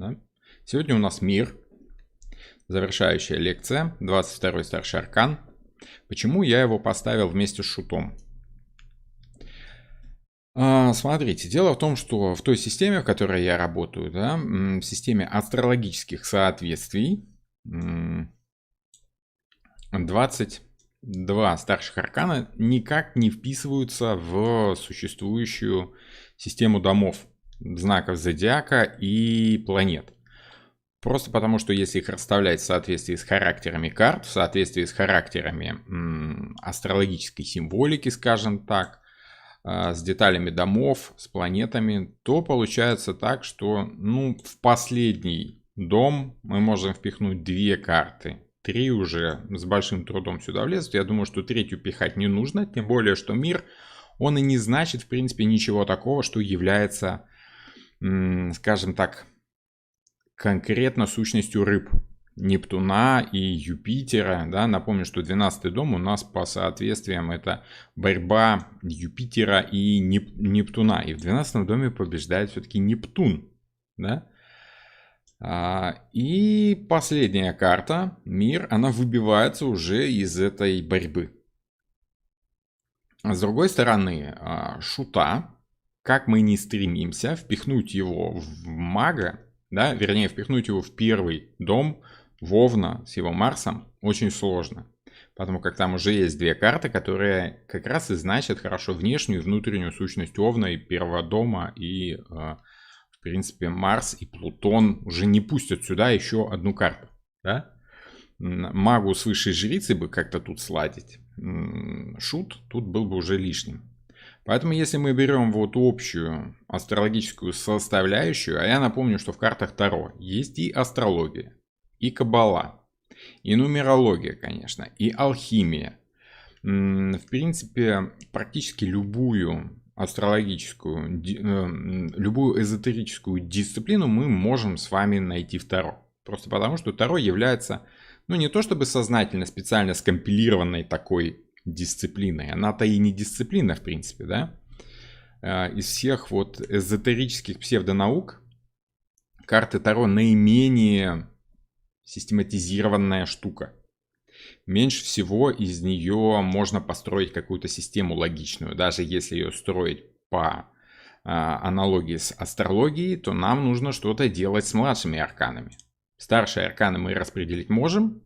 Да? Сегодня у нас мир, завершающая лекция, 22-й старший аркан. Почему я его поставил вместе с шутом? Смотрите, дело в том, что в той системе, в которой я работаю, да, в системе астрологических соответствий, 22 старших аркана никак не вписываются в существующую систему домов, знаков зодиака и планет. Просто потому, что если их расставлять в соответствии с характерами карт, в соответствии с характерами астрологической символики, скажем так, с деталями домов, с планетами, то получается так, что в последний дом мы можем впихнуть 2 карты. 3 уже с большим трудом сюда влезут. Я думаю, что третью пихать не нужно, тем более, что мир, он и не значит, в принципе, ничего такого, что является, скажем так, конкретно сущностью рыб. Нептуна и Юпитера, да, напомню, что 12-й дом у нас по соответствиям это борьба Юпитера и Нептуна, и в 12-м доме побеждает все-таки Нептун, да. И последняя карта, мир, она выбивается уже из этой борьбы. С другой стороны, шута, как мы не стремимся впихнуть его в мага, да, вернее, впихнуть его в первый дом, в Овна с его Марсом, очень сложно. Потому как там уже есть 2 карты, которые как раз и значат хорошо внешнюю и внутреннюю сущность Овна и первого дома. И, в принципе, Марс и Плутон уже не пустят сюда еще одну карту. Да? Магу с высшей жрицей бы как-то тут сладить. Шут тут был бы уже лишним. Поэтому если мы берем вот общую астрологическую составляющую, а я напомню, что в картах Таро есть и астрология, и каббала, и нумерология, конечно, и алхимия. В принципе, практически любую астрологическую, любую эзотерическую дисциплину мы можем с вами найти в Таро. Просто потому, что Таро является, не то чтобы сознательно, специально скомпилированной такой дисциплиной. Она-то и не дисциплина, в принципе, да. Из всех вот эзотерических псевдонаук карты Таро наименее систематизированная штука. Меньше всего из нее можно построить какую-то систему логичную. Даже если ее строить по аналогии с астрологией, то нам нужно что-то делать с младшими арканами. Старшие арканы мы распределить можем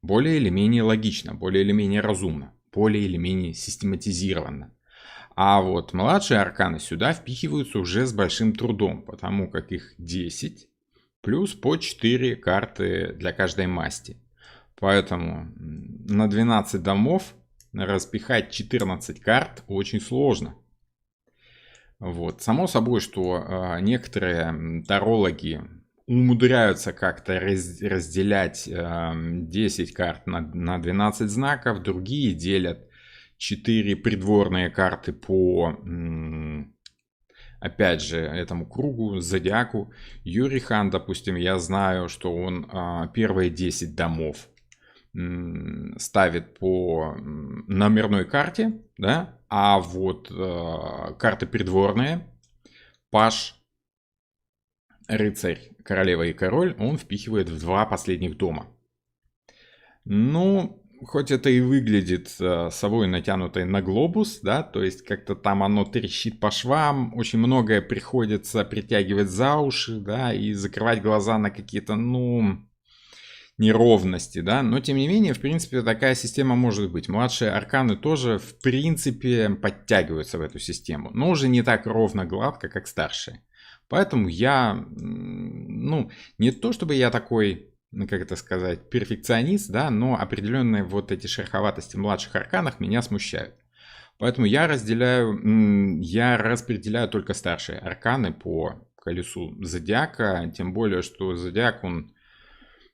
более или менее логично, более или менее разумно, более или менее систематизированно. А вот младшие арканы сюда впихиваются уже с большим трудом, потому как их 10, плюс по 4 карты для каждой масти. Поэтому на 12 домов распихать 14 карт очень сложно. Вот. Само собой, что некоторые тарологи умудряются как-то разделять 10 карт на 12 знаков, другие делят 4 придворные карты по, опять же, этому кругу, зодиаку. Юрий Хан, допустим, я знаю, что он первые 10 домов ставит по номерной карте, да, а вот карты придворные, паж, рыцарь, королева и король, он впихивает в 2 последних дома. Хоть это и выглядит совой натянутой на глобус, да, то есть как-то там оно трещит по швам, очень многое приходится притягивать за уши, да, и закрывать глаза на какие-то, неровности, да, но тем не менее, в принципе, такая система может быть. Младшие арканы тоже, в принципе, подтягиваются в эту систему, но уже не так ровно гладко, как старшие. Поэтому я, не то чтобы я такой, как это сказать, перфекционист, да, но определенные вот эти шероховатости в младших арканах меня смущают. Поэтому я распределяю только старшие арканы по колесу зодиака, тем более, что зодиак, он,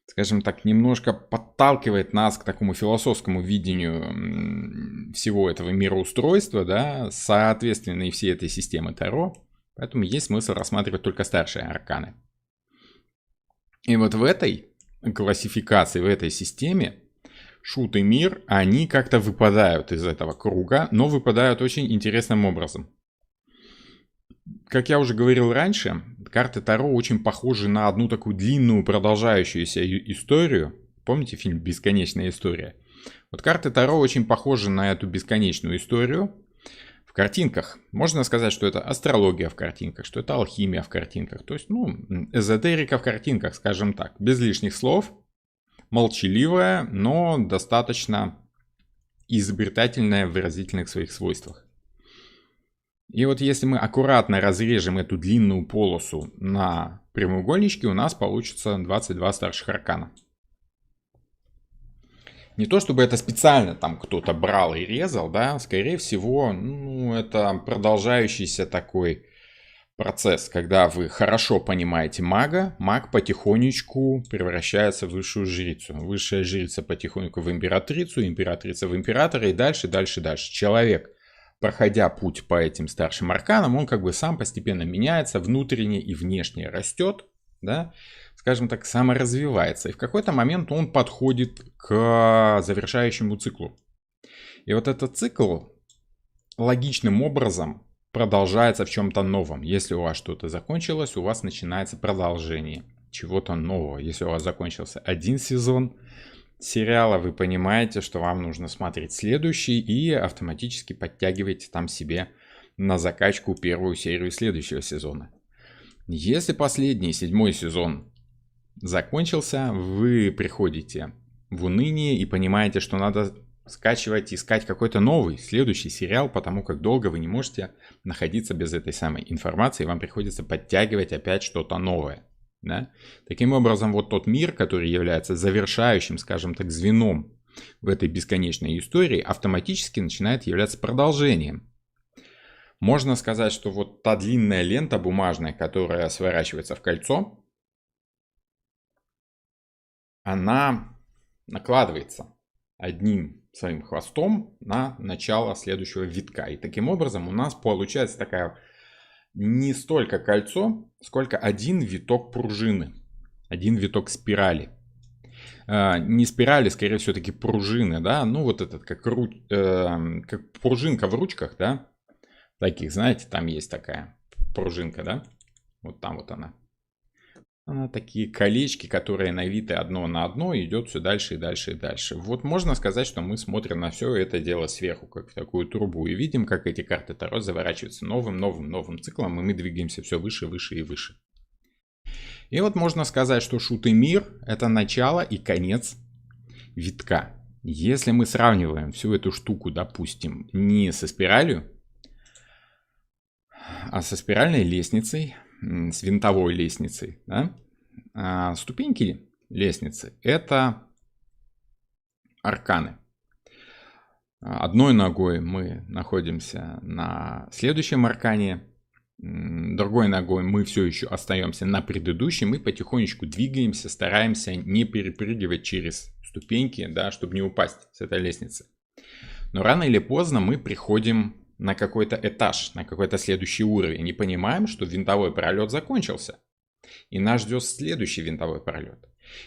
скажем так, немножко подталкивает нас к такому философскому видению всего этого мироустройства, да, соответственно, и всей этой системы Таро. Поэтому есть смысл рассматривать только старшие арканы. И вот в этой классификации, в этой системе шут и мир, они как-то выпадают из этого круга, но выпадают очень интересным образом. как я уже говорил раньше, карты Таро очень похожи на одну такую длинную продолжающуюся историю. Помните фильм «Бесконечная история»? Вот карты Таро очень похожи на эту бесконечную историю в картинках. Можно сказать, что это астрология в картинках, что это алхимия в картинках. То есть, эзотерика в картинках, скажем так. Без лишних слов, молчаливая, но достаточно изобретательная в выразительных своих свойствах. И вот если мы аккуратно разрежем эту длинную полосу на прямоугольничке, у нас получится 22 старших аркана. Не то чтобы это специально там кто-то брал и резал, да, скорее всего, это продолжающийся такой процесс, когда вы хорошо понимаете мага, маг потихонечку превращается в высшую жрицу. Высшая жрица потихоньку в императрицу, императрица в императора и дальше. Человек, проходя путь по этим старшим арканам, он как бы сам постепенно меняется, внутренне и внешне растет, да, скажем так, саморазвивается. И в какой-то момент он подходит к завершающему циклу. И вот этот цикл логичным образом продолжается в чем-то новом. Если у вас что-то закончилось, у вас начинается продолжение чего-то нового. Если у вас закончился один сезон сериала, вы понимаете, что вам нужно смотреть следующий и автоматически подтягиваете там себе на закачку первую серию следующего сезона. Если последний, 7-й сезон закончился, вы приходите в уныние и понимаете, что надо скачивать, искать какой-то новый, следующий сериал, потому как долго вы не можете находиться без этой самой информации, вам приходится подтягивать опять что-то новое. Да? Таким образом, вот тот мир, который является завершающим, скажем так, звеном в этой бесконечной истории, автоматически начинает являться продолжением. Можно сказать, что вот та длинная лента бумажная, которая сворачивается в кольцо, она накладывается одним своим хвостом на начало следующего витка. И таким образом у нас получается такая не столько кольцо, сколько один виток пружины, один виток спирали. Не спирали, скорее все-таки пружины, да, вот этот как пружинка в ручках, да, таких, знаете, там есть такая пружинка, да, вот там вот она. Она такие колечки, которые навиты одно на одно, идет все дальше и дальше и дальше. Вот можно сказать, что мы смотрим на все это дело сверху, как в такую трубу, и видим, как эти карты Таро заворачиваются новым циклом, и мы двигаемся все выше, выше и выше. И вот можно сказать, что шут и мир — это начало и конец витка. Если мы сравниваем всю эту штуку, допустим, не со спиралью, а со спиральной лестницей, с винтовой лестницей, да? Ступеньки лестницы — это арканы. Одной ногой мы находимся на следующем аркане, другой ногой мы все еще остаемся на предыдущем и потихонечку двигаемся, стараемся не перепрыгивать через ступеньки, да, чтобы не упасть с этой лестницы. Но рано или поздно мы приходим на какой-то этаж, на какой-то следующий уровень и понимаем, что винтовой пролет закончился. И нас ждет следующий винтовой пролет.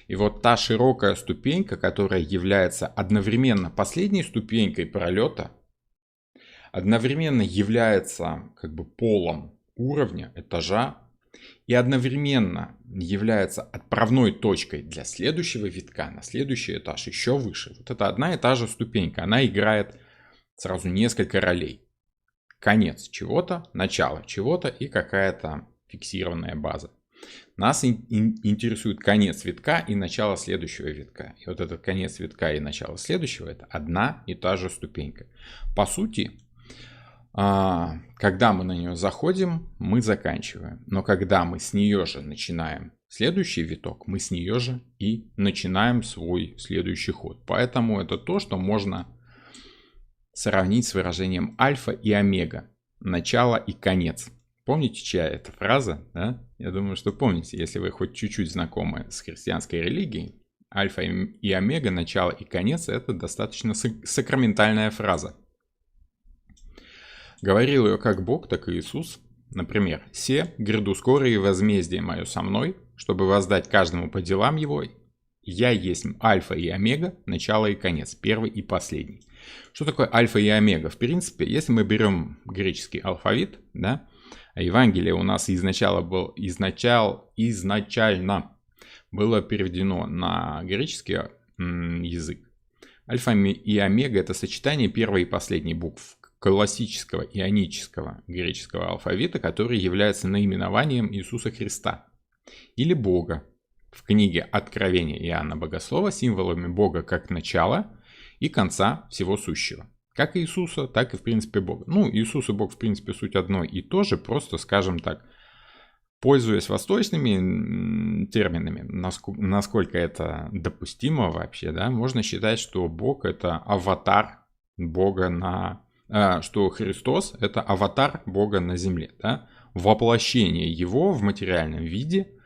И вот та широкая ступенька, которая является одновременно последней ступенькой пролета, одновременно является как бы полом уровня, этажа, и одновременно является отправной точкой для следующего витка на следующий этаж, еще выше. Вот это одна и та же ступенька, она играет сразу несколько ролей. Конец чего-то, начало чего-то и какая-то фиксированная база. Нас интересует конец витка и начало следующего витка. И вот этот конец витка и начало следующего — это одна и та же ступенька. По сути, когда мы на нее заходим, мы заканчиваем. Но когда мы с нее же начинаем следующий виток, мы с нее же и начинаем свой следующий ход. Поэтому это то, что можно сравнить с выражением альфа и омега. Начало и конец. Помните, чья это фраза? Да? Я думаю, что помните, если вы хоть чуть-чуть знакомы с христианской религией. Альфа и омега, начало и конец — это достаточно сакраментальная фраза. Говорил ее как Бог, так и Иисус. Например: «Се, гряду скоро, и возмездие мое со мной, чтобы воздать каждому по делам его. Я есть альфа и омега, начало и конец, первый и последний». Что такое альфа и омега? В принципе, если мы берем греческий алфавит, да, А Евангелие у нас изначально было переведено на греческий язык. Альфа и омега — это сочетание первой и последней букв классического ионического греческого алфавита, который является наименованием Иисуса Христа или Бога. В книге Откровения Иоанна Богослова символами Бога как начала и конца всего сущего. Как Иисуса, так и в принципе Бога. Ну, Иисус и Бог в принципе суть одно и то же, просто, скажем так, пользуясь восточными терминами, насколько это допустимо вообще, да, можно считать, что Бог — это аватар Бога что Христос — это аватар Бога на земле, да, воплощение Его в материальном виде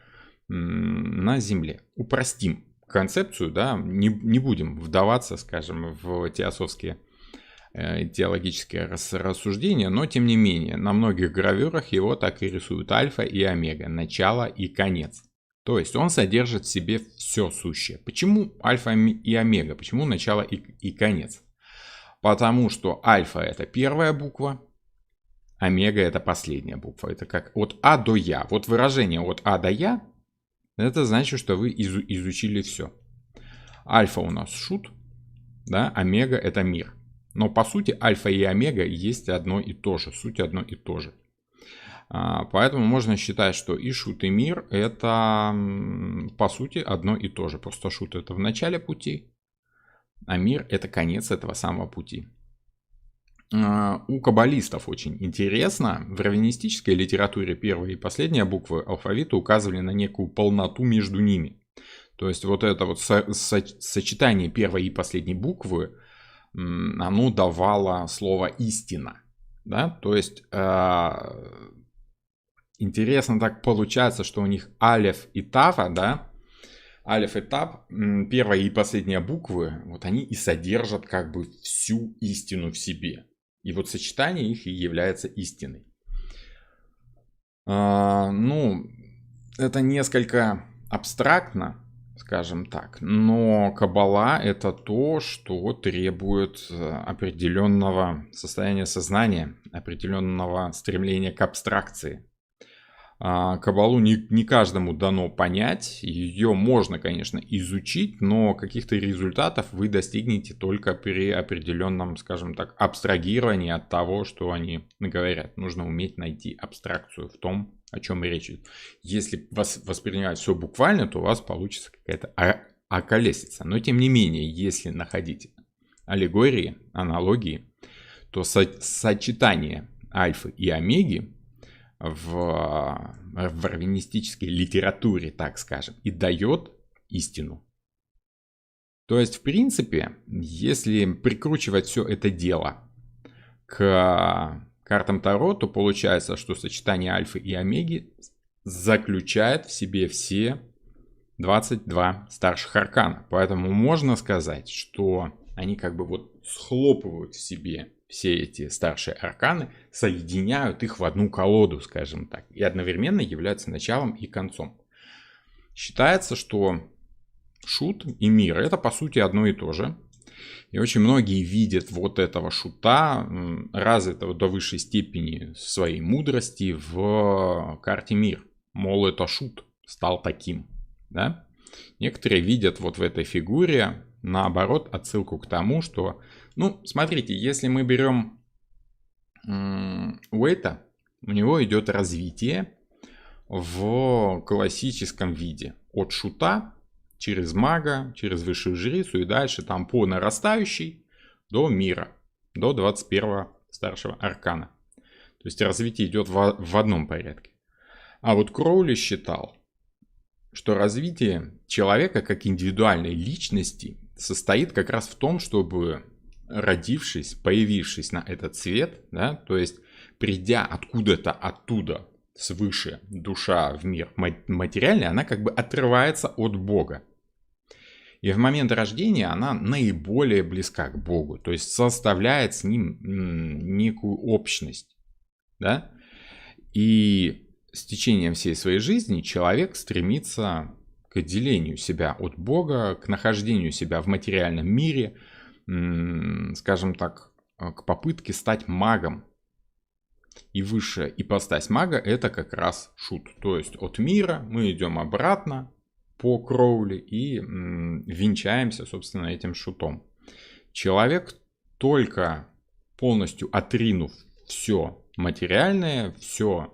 на земле. Упростим концепцию, да, не будем вдаваться, скажем, в теософские теологические рассуждения, но тем не менее на многих гравюрах его так и рисуют альфа и омега, начало и конец. То есть он содержит в себе все сущее. Почему альфа и омега? Почему начало и конец? Потому что альфа — это первая буква, омега — это последняя буква. Это как от А до Я. Вот выражение от А до Я — это значит, что вы изучили все. Альфа у нас шут, да, омега — это мир. Но по сути альфа и омега есть одно и то же, суть одно и то же. Поэтому можно считать, что и шут, и мир — это по сути одно и то же. Просто шут — это в начале пути, а мир — это конец этого самого пути. У каббалистов очень интересно, в раввинистической литературе первая и последняя буквы алфавита указывали на некую полноту между ними. То есть вот это вот сочетание первой и последней буквы, оно давало слово «истина». Да? То есть интересно так получается, что у них алеф и тава, да, алеф и тав, первая и последняя буквы, вот они и содержат как бы всю истину в себе. И вот сочетание их и является истиной. Ну, это несколько абстрактно, скажем так, но каббала — это то, что требует определенного состояния сознания, определенного стремления к абстракции. Каббалу не каждому дано понять, ее можно, конечно, изучить, но каких-то результатов вы достигнете только при определенном, скажем так, абстрагировании от того, что они говорят. Нужно уметь найти абстракцию в том, о чем речь идет. Если воспринимать все буквально, то у вас получится какая-то околесица. Но тем не менее, если находить аллегории, аналогии, то сочетание альфы и омеги в раввинистической литературе, так скажем, и дает истину. То есть, в принципе, если прикручивать все это дело к картам Таро, то получается, что сочетание альфы и омеги заключает в себе все 22 старших аркана. Поэтому можно сказать, что они как бы вот схлопывают в себе все эти старшие арканы, соединяют их в одну колоду, скажем так, и одновременно являются началом и концом. Считается, что шут и мир — это по сути одно и то же. И очень многие видят вот этого шута, развитого до высшей степени своей мудрости, в карте мир. Мол, это шут стал таким. Да? Некоторые видят вот в этой фигуре, наоборот, отсылку к тому, что, ну, смотрите, если мы берем Уэйта, у него идет развитие в классическом виде. От шута через мага, через высшую жрицу и дальше там по нарастающей до мира, до 21-го старшего аркана. То есть развитие идет в одном порядке. А вот Кроули считал, что развитие человека как индивидуальной личности состоит как раз в том, чтобы, родившись, появившись на этот свет, да, то есть придя откуда-то оттуда, свыше, душа в мир материальный, она как бы отрывается от Бога. И в момент рождения она наиболее близка к Богу, то есть составляет с ним некую общность. Да? И с течением всей своей жизни человек стремится к отделению себя от Бога, к нахождению себя в материальном мире, скажем так, к попытке стать магом. И высшая ипостась мага это как раз шут. То есть от мира мы идем обратно по Кроули и венчаемся, собственно, этим шутом. Человек, только полностью отринув все материальное, все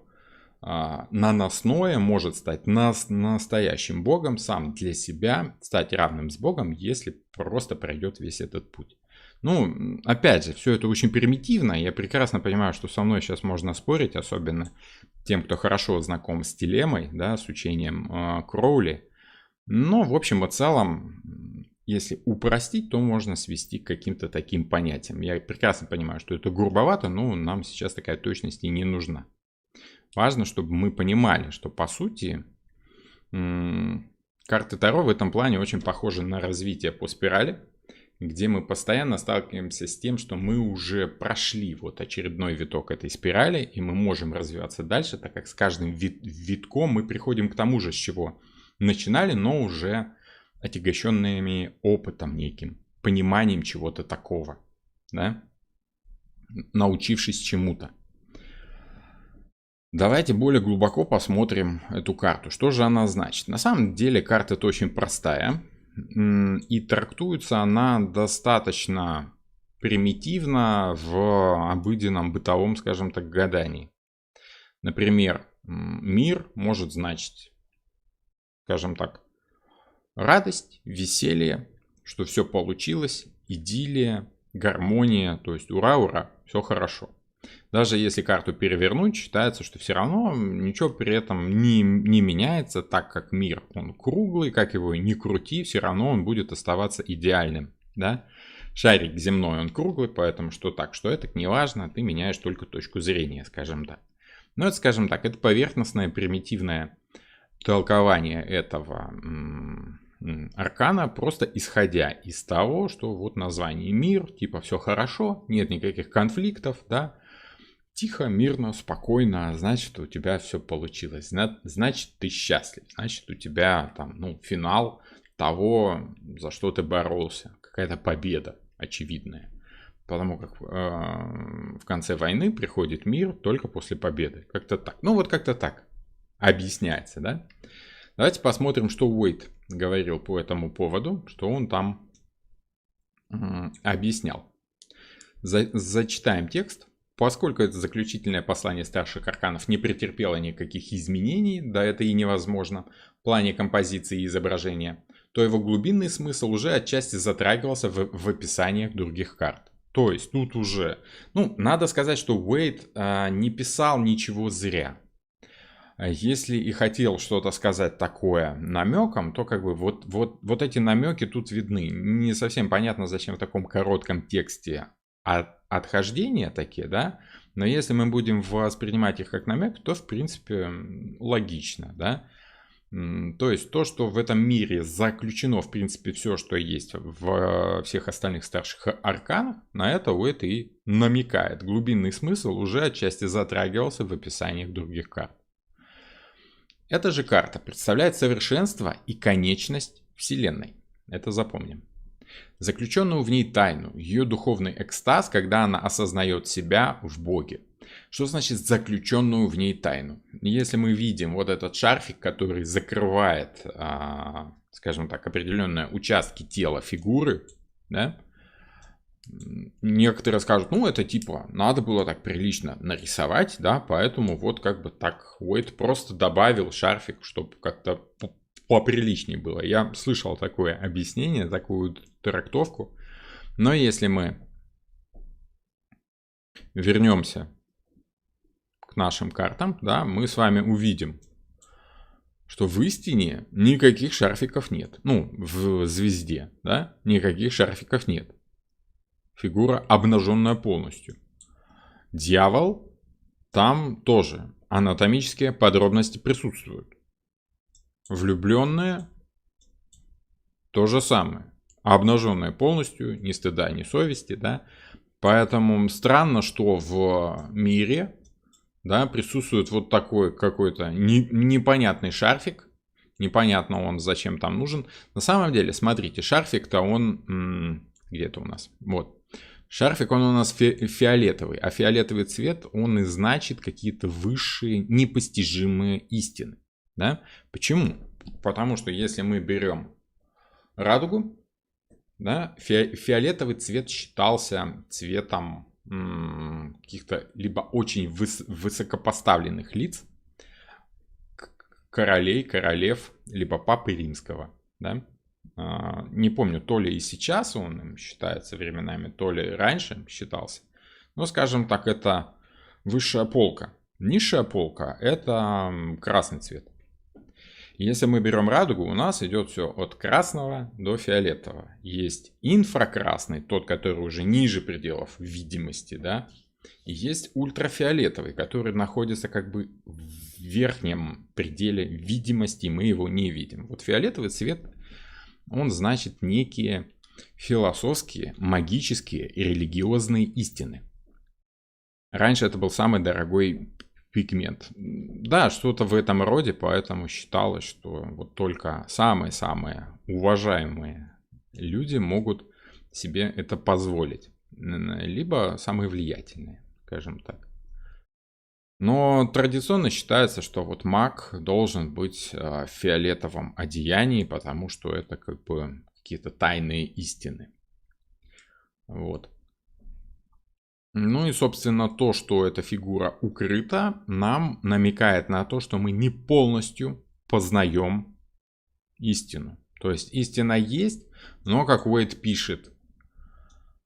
наносное, может стать настоящим богом, сам для себя, стать равным с богом, если просто пройдет весь этот путь. Ну, опять же, все это очень примитивно. Я прекрасно понимаю, что со мной сейчас можно спорить, особенно тем, кто хорошо знаком с телемой, да, с учением Кроули. Но, в общем и целом, если упростить, то можно свести к каким-то таким понятиям. Я прекрасно понимаю, что это грубовато, но нам сейчас такая точность и не нужна. Важно, чтобы мы понимали, что по сути карты Таро в этом плане очень похожи на развитие по спирали, где мы постоянно сталкиваемся с тем, что мы уже прошли вот очередной виток этой спирали, и мы можем развиваться дальше, так как с каждым витком мы приходим к тому же, с чего начинали, но уже отягощенными опытом неким, пониманием чего-то такого, да? Научившись чему-то. Давайте более глубоко посмотрим эту карту. Что же она значит? На самом деле карта-то очень простая. И трактуется она достаточно примитивно в обыденном бытовом, скажем так, гадании. Например, мир может значить, скажем так, радость, веселье, что все получилось, идиллия, гармония, то есть ура, ура, все хорошо. Даже если карту перевернуть, считается, что все равно ничего при этом не меняется, так как мир, он круглый, как его ни крути, все равно он будет оставаться идеальным. Да? Шарик земной, он круглый, поэтому что так, что это, неважно, ты меняешь только точку зрения, скажем так. Но это, скажем так, это поверхностное, примитивное толкование этого аркана, просто исходя из того, что вот название мир, типа все хорошо, нет никаких конфликтов, да, тихо, мирно, спокойно, значит, у тебя все получилось, значит, ты счастлив, значит, у тебя там, ну, финал того, за что ты боролся, какая-то победа очевидная. Потому как в конце войны приходит мир только после победы. Как-то так. Ну, вот как-то так объясняется, да? Давайте посмотрим, что Уэйт говорил по этому поводу, что он там объяснял. Зачитаем текст. Поскольку это заключительное послание старших арканов не претерпело никаких изменений, да это и невозможно, в плане композиции и изображения, то его глубинный смысл уже отчасти затрагивался в описаниях других карт. То есть тут уже, ну, надо сказать, что Уэйт не писал ничего зря. Если и хотел что-то сказать такое намеком, то как бы вот эти намеки тут видны. Не совсем понятно, зачем в таком коротком тексте отхождения такие, да, но если мы будем воспринимать их как намек, то в принципе логично, да. То есть то, что в этом мире заключено в принципе все, что есть в всех остальных старших арканах, на это Уэйт и намекает. Глубинный смысл уже отчасти затрагивался в описаниях других карт. Эта же карта представляет совершенство и конечность Вселенной. Это запомним. Заключенную в ней тайну, ее духовный экстаз, когда она осознает себя в Боге. Что значит заключенную в ней тайну? Если мы видим вот этот шарфик, который закрывает, скажем так, определенные участки тела фигуры, да? Некоторые скажут, ну это типа надо было так прилично нарисовать, да, поэтому вот как бы так Уэйт просто добавил шарфик, чтобы как-то поприличнее было. Я слышал такое объяснение, такую трактовку, но если мы вернемся к нашим картам, да, мы с вами увидим, что в истине никаких шарфиков нет. Ну, в звезде, да, никаких шарфиков нет. Фигура обнаженная полностью. Дьявол, там тоже анатомические подробности присутствуют. Влюбленные, то же самое. Обнаженные полностью, ни стыда, ни совести, да. Поэтому странно, что в мире, да, присутствует вот такой какой-то непонятный шарфик. Непонятно он зачем там нужен. На самом деле, смотрите, шарфик-то он... Где это у нас? Вот. Шарфик, он у нас фиолетовый, а фиолетовый цвет, он и значит какие-то высшие, непостижимые истины. Да? Почему? Потому что если мы берем радугу, да, фиолетовый цвет считался цветом каких-то либо очень высокопоставленных лиц, королей, королев, либо папы римского. Да? Не помню, то ли и сейчас он им считается временами, то ли раньше считался. Но, скажем так, это высшая полка. Низшая полка – это красный цвет. Если мы берем радугу, у нас идет все от красного до фиолетового. Есть инфракрасный, тот, который уже ниже пределов видимости, да. И есть ультрафиолетовый, который находится как бы в верхнем пределе видимости, мы его не видим. Вот фиолетовый цвет, он значит некие философские, магические и религиозные истины. Раньше это был самый дорогой пигмент. Да, что-то в этом роде, поэтому считалось, что вот только самые-самые уважаемые люди могут себе это позволить. Либо самые влиятельные, скажем так. Но традиционно считается, что вот маг должен быть в фиолетовом одеянии, потому что это как бы какие-то тайные истины. Вот. Ну и, собственно, то, что эта фигура укрыта, нам намекает на то, что мы не полностью познаем истину. То есть истина есть, но, как Уэйд пишет,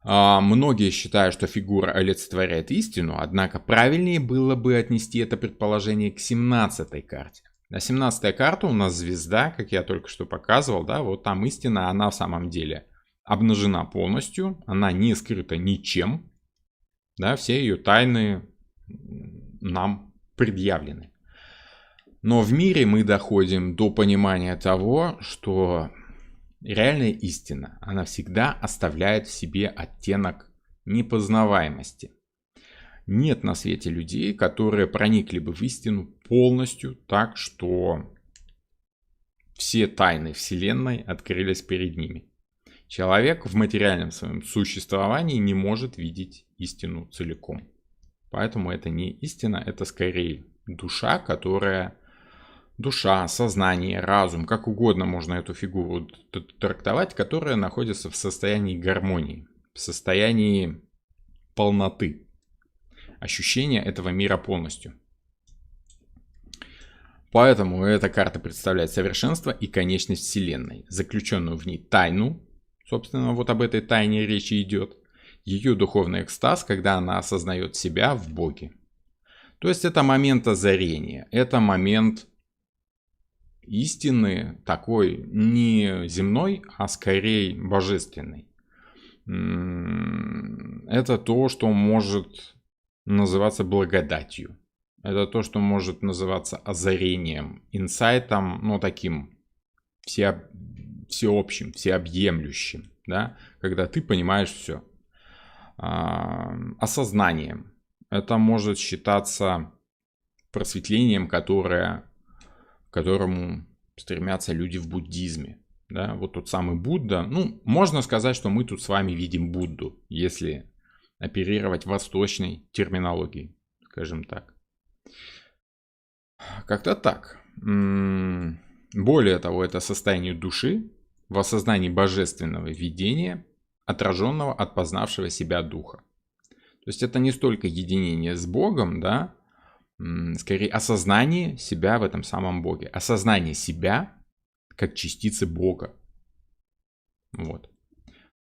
многие считают, что фигура олицетворяет истину, однако правильнее было бы отнести это предположение к 17-й карте. На 17-я карта у нас звезда, как я только что показывал, да, вот там истина, она в самом деле обнажена полностью, она не скрыта ничем. Да, все ее тайны нам предъявлены. Но в мире мы доходим до понимания того, что реальная истина, она всегда оставляет в себе оттенок непознаваемости. Нет на свете людей, которые проникли бы в истину полностью так, что все тайны Вселенной открылись перед ними. Человек в материальном своем существовании не может видеть истину целиком. Поэтому это не истина, это скорее душа, которая... Душа, сознание, разум, как угодно можно эту фигуру трактовать, которая находится в состоянии гармонии, в состоянии полноты, ощущения этого мира полностью. Поэтому эта карта представляет совершенство и конечность Вселенной, заключенную в ней тайну. Собственно, вот об этой тайне речи идет. Ее духовный экстаз, когда она осознает себя в Боге. То есть это момент озарения, это момент истины, такой не земной, а скорее божественной. Это то, что может называться благодатью. Это то, что может называться озарением, инсайтом, ну таким всеобщим, всеобъемлющим, да, когда ты понимаешь все. Осознанием. Это может считаться просветлением, к которому стремятся люди в буддизме. Да? Вот тот самый Будда. Ну, можно сказать, что мы тут с вами видим Будду, если оперировать восточной терминологией, скажем так. Как-то так. Более того, это состояние души в осознании божественного видения, отраженного от познавшего себя духа. То есть это не столько единение с Богом, да, скорее осознание себя в этом самом Боге. Осознание себя как частицы Бога. Вот.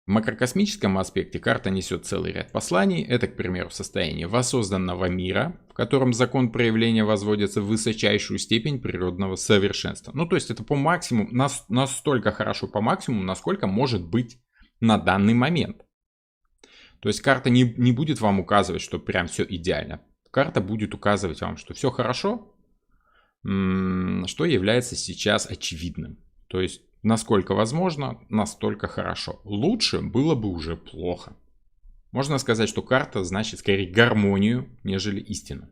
В макрокосмическом аспекте карта несет целый ряд посланий. Это, к примеру, состояние воссозданного мира, в котором закон проявления возводится в высочайшую степень природного совершенства. Ну, то есть это по максимуму, настолько хорошо по максимуму, насколько может быть на данный момент. То есть карта не будет вам указывать, что прям все идеально. Карта будет указывать вам, что все хорошо, что является сейчас очевидным. То есть, насколько возможно, настолько хорошо. Лучше было бы уже плохо. Можно сказать, что карта значит скорее гармонию, нежели истину.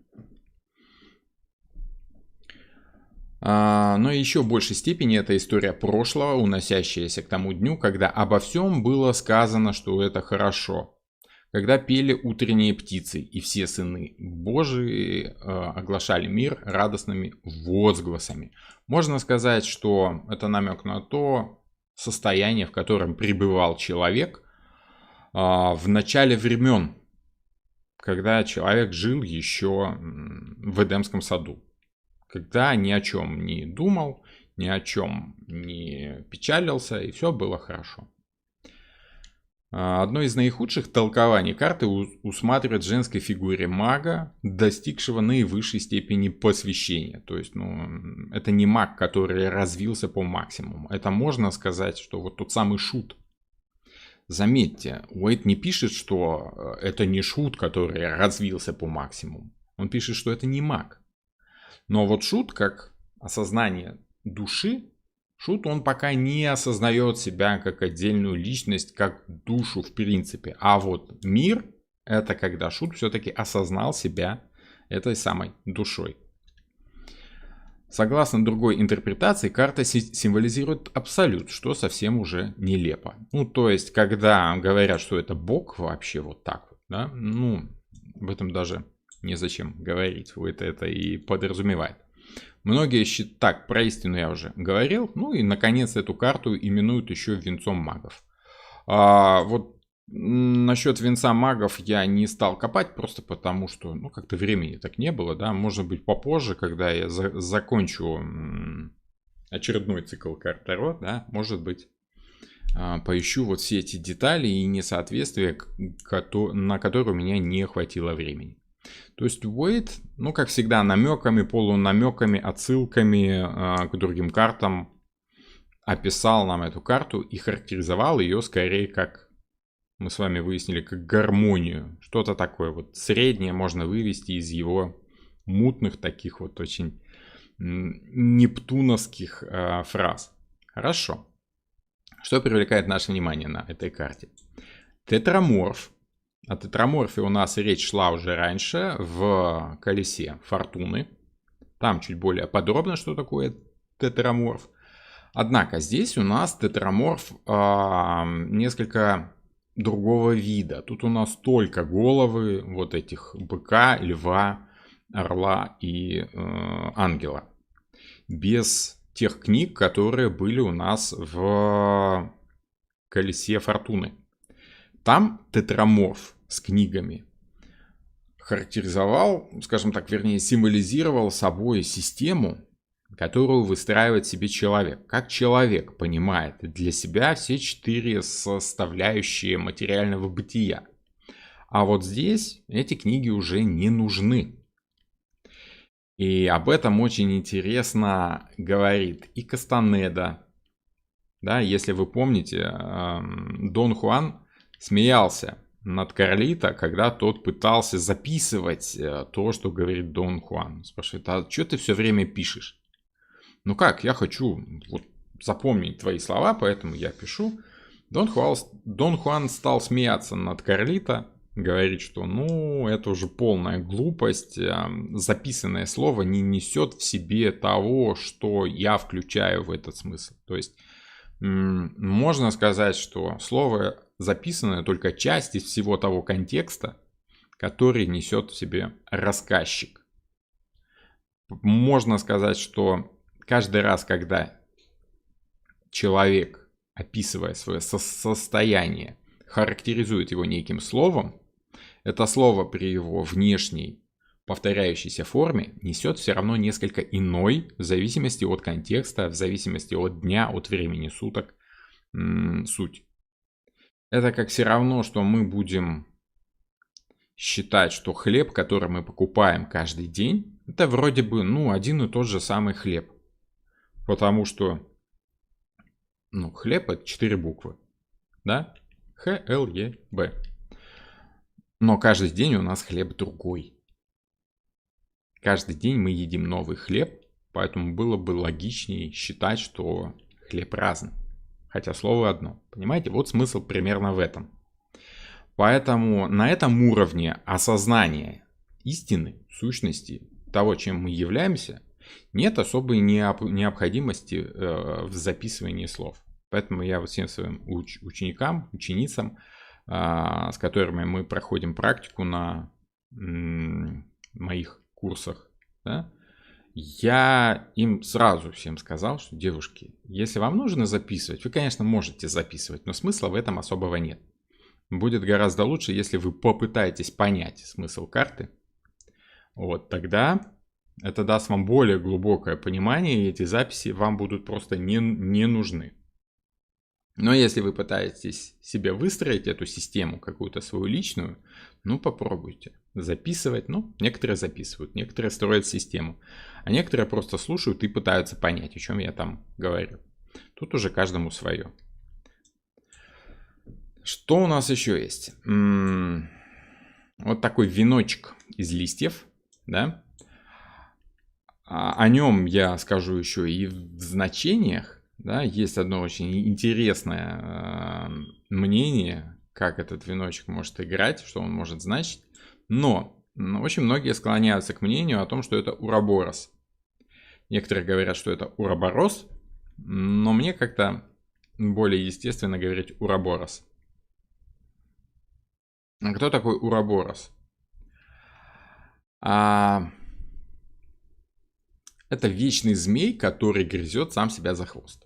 Но еще в большей степени это история прошлого, уносящаяся к тому дню, когда обо всем было сказано, что это хорошо. когда пели утренние птицы, и все сыны Божии оглашали мир радостными возгласами. Можно сказать, что это намек на то состояние, в котором пребывал человек в начале времен, когда человек жил еще в Эдемском саду, когда ни о чем не думал, ни о чем не печалился, и все было хорошо. Одно из наихудших толкований карты усматривает в женской фигуре мага, достигшего наивысшей степени посвящения. То есть, это не маг, который развился по максимуму. Это можно сказать, что вот тот самый шут. Заметьте, Уэйт не пишет, что это не шут, который развился по максимуму. Он пишет, что это не маг. Но вот шут, как осознание души, шут, он пока не осознает себя как отдельную личность, как душу в принципе. А вот мир, это когда шут все-таки осознал себя этой самой душой. Согласно другой интерпретации, карта символизирует абсолют, что совсем уже нелепо. То есть, когда говорят, что это Бог вообще вот так вот, да, в этом даже незачем говорить, это и подразумевает. Многие считают, так, про истину я уже говорил, и, наконец, эту карту именуют еще венцом магов. Вот насчет венца магов я не стал копать, просто потому что, как-то времени так не было, да, может быть, попозже, когда я закончу очередной цикл карт Таро, да, может быть, поищу вот все эти детали и несоответствия, на которые у меня не хватило времени. То есть Уэйт, как всегда, намеками, полунамеками, отсылками к другим картам описал нам эту карту и характеризовал ее скорее как, мы с вами выяснили, как гармонию. Что-то такое вот среднее можно вывести из его мутных таких вот очень нептуновских фраз. Хорошо. Что привлекает наше внимание на этой карте? Тетраморф. О тетраморфе у нас речь шла уже раньше в колесе фортуны. Там чуть более подробно, что такое тетраморф. Однако здесь у нас тетраморф несколько другого вида. Тут у нас только головы вот этих быка, льва, орла и ангела. Без тех книг, которые были у нас в колесе фортуны. Там тетраморф с книгами характеризовал, скажем так, вернее, символизировал собой систему, которую выстраивает себе человек. Как человек понимает для себя все 4 составляющие материального бытия. А вот здесь эти книги уже не нужны. И об этом очень интересно говорит и Кастанеда. Да, если вы помните, Дон Хуан смеялся над Карлито, когда тот пытался записывать то, что говорит Дон Хуан. Спрашивает, а что ты все время пишешь? Как, я хочу запомнить твои слова, поэтому я пишу. Дон Хуан стал смеяться над Карлито, говорит, что это уже полная глупость, записанное слово не несет в себе того, что я включаю в этот смысл. То есть можно сказать, что слово записанное только часть из всего того контекста, который несет в себе рассказчик. Можно сказать, что каждый раз, когда человек, описывая свое состояние, характеризует его неким словом, это слово при его внешней повторяющейся форме несет все равно несколько иной, в зависимости от контекста, в зависимости от дня, от времени суток, суть. Это как все равно, что мы будем считать, что хлеб, который мы покупаем каждый день, это вроде бы один и тот же самый хлеб. Потому что хлеб это 4 буквы. Да? Х-Л-Е-Б. Но каждый день у нас хлеб другой. Каждый день мы едим новый хлеб, поэтому было бы логичнее считать, что хлеб разный. Хотя слово одно. Понимаете? Вот смысл примерно в этом. Поэтому на этом уровне осознания истины, сущности, того, чем мы являемся, нет особой необходимости в записывании слов. Поэтому я всем своим ученикам, ученицам с которыми мы проходим практику на моих курсах, да, я им сразу всем сказал, что, девушки, если вам нужно записывать, вы, конечно, можете записывать, но смысла в этом особого нет. Будет гораздо лучше, если вы попытаетесь понять смысл карты. Вот тогда это даст вам более глубокое понимание, и эти записи вам будут просто не нужны. Но если вы пытаетесь себе выстроить эту систему, какую-то свою личную, ну попробуйте записывать. Ну, некоторые записывают, некоторые строят систему, а некоторые просто слушают и пытаются понять, о чем я там говорю. Тут уже каждому свое. Что у нас еще есть? Вот такой веночек из листьев, да? О нем я скажу еще и в значениях. Да, есть одно очень интересное мнение, как этот веночек может играть, что он может значить. Но очень многие склоняются к мнению о том, что это уроборос. Некоторые говорят, что это уроборос, но мне как-то более естественно говорить уроборос. А кто такой уроборос? Это вечный змей, который грызет сам себя за хвост.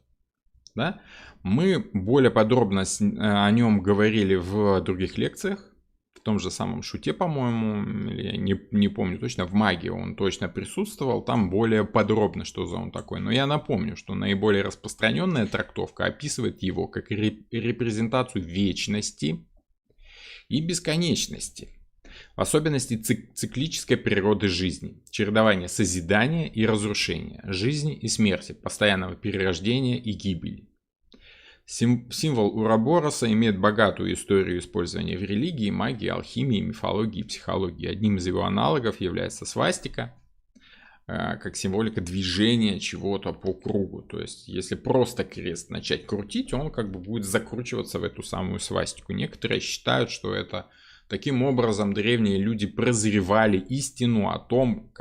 Да? Мы более подробно о нем говорили в других лекциях, в том же самом шуте, по-моему, или не помню точно, в магии он точно присутствовал, там более подробно, что за он такой. Но я напомню, что наиболее распространенная трактовка описывает его как репрезентацию вечности и бесконечности, в особенности циклической природы жизни, чередования созидания и разрушения, жизни и смерти, постоянного перерождения и гибели. Символ уробороса имеет богатую историю использования в религии, магии, алхимии, мифологии и психологии. Одним из его аналогов является свастика, как символика движения чего-то по кругу. То есть, если просто крест начать крутить, он как бы будет закручиваться в эту самую свастику. Некоторые считают, что это таким образом древние люди прозревали истину о том,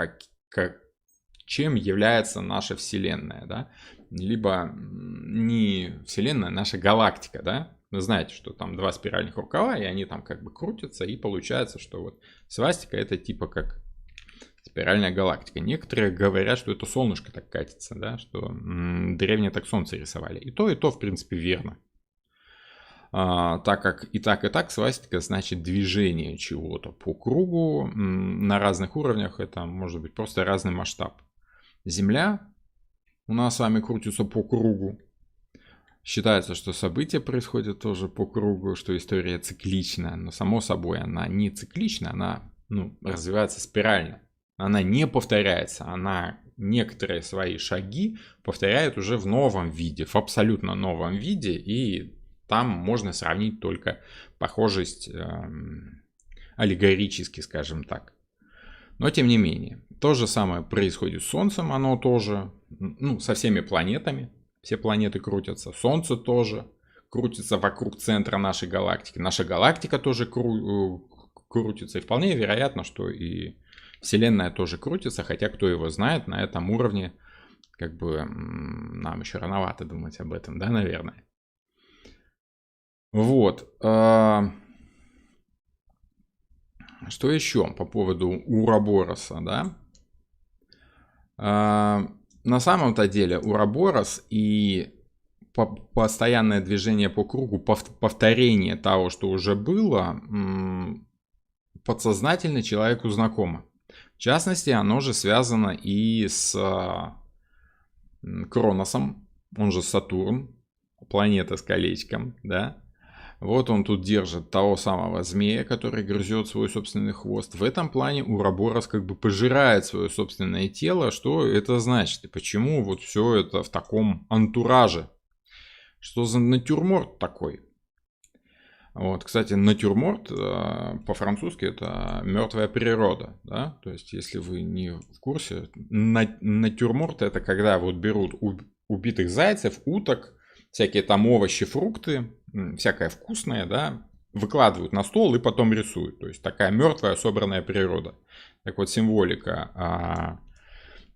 чем является наша Вселенная, да? Либо не Вселенная, а наша галактика, да? Вы знаете, что там два спиральных рукава, и они там как бы крутятся, и получается, что вот свастика это типа как спиральная галактика. Некоторые говорят, что это солнышко так катится, да? Что древние так солнце рисовали. И то, в принципе, верно. Так как и так свастика значит движение чего-то по кругу на разных уровнях, это может быть просто разный масштаб. Земля у нас с вами крутится по кругу. Считается, что события происходят тоже по кругу, что история циклична, но само собой она не циклична, она развивается спирально. Она не повторяется, она некоторые свои шаги повторяет уже в новом виде, в абсолютно новом виде, и там можно сравнить только похожесть аллегорически, скажем так. Но тем не менее, то же самое происходит с Солнцем, оно тоже, со всеми планетами, все планеты крутятся, Солнце тоже крутится вокруг центра нашей галактики, наша галактика тоже крутится, и вполне вероятно, что и Вселенная тоже крутится, хотя кто его знает, на этом уровне, как бы, нам еще рановато думать об этом, да, наверное. Вот. Что еще по поводу уробороса, да? На самом-то деле уроборос и постоянное движение по кругу, повторение того, что уже было, подсознательно человеку знакомо. В частности, оно же связано и с Кроносом, он же Сатурн, планета с колечком, да? Вот он тут держит того самого змея, который грызет свой собственный хвост. В этом плане уроборос как бы пожирает свое собственное тело. Что это значит? И почему вот все это в таком антураже? Что за натюрморт такой? Вот, кстати, натюрморт по-французски это мертвая природа. Да? То есть, если вы не в курсе, натюрморт это когда вот берут убитых зайцев, уток, всякие там овощи, фрукты, всякое вкусное, да, выкладывают на стол и потом рисуют. То есть такая мертвая собранная природа. Так вот, символика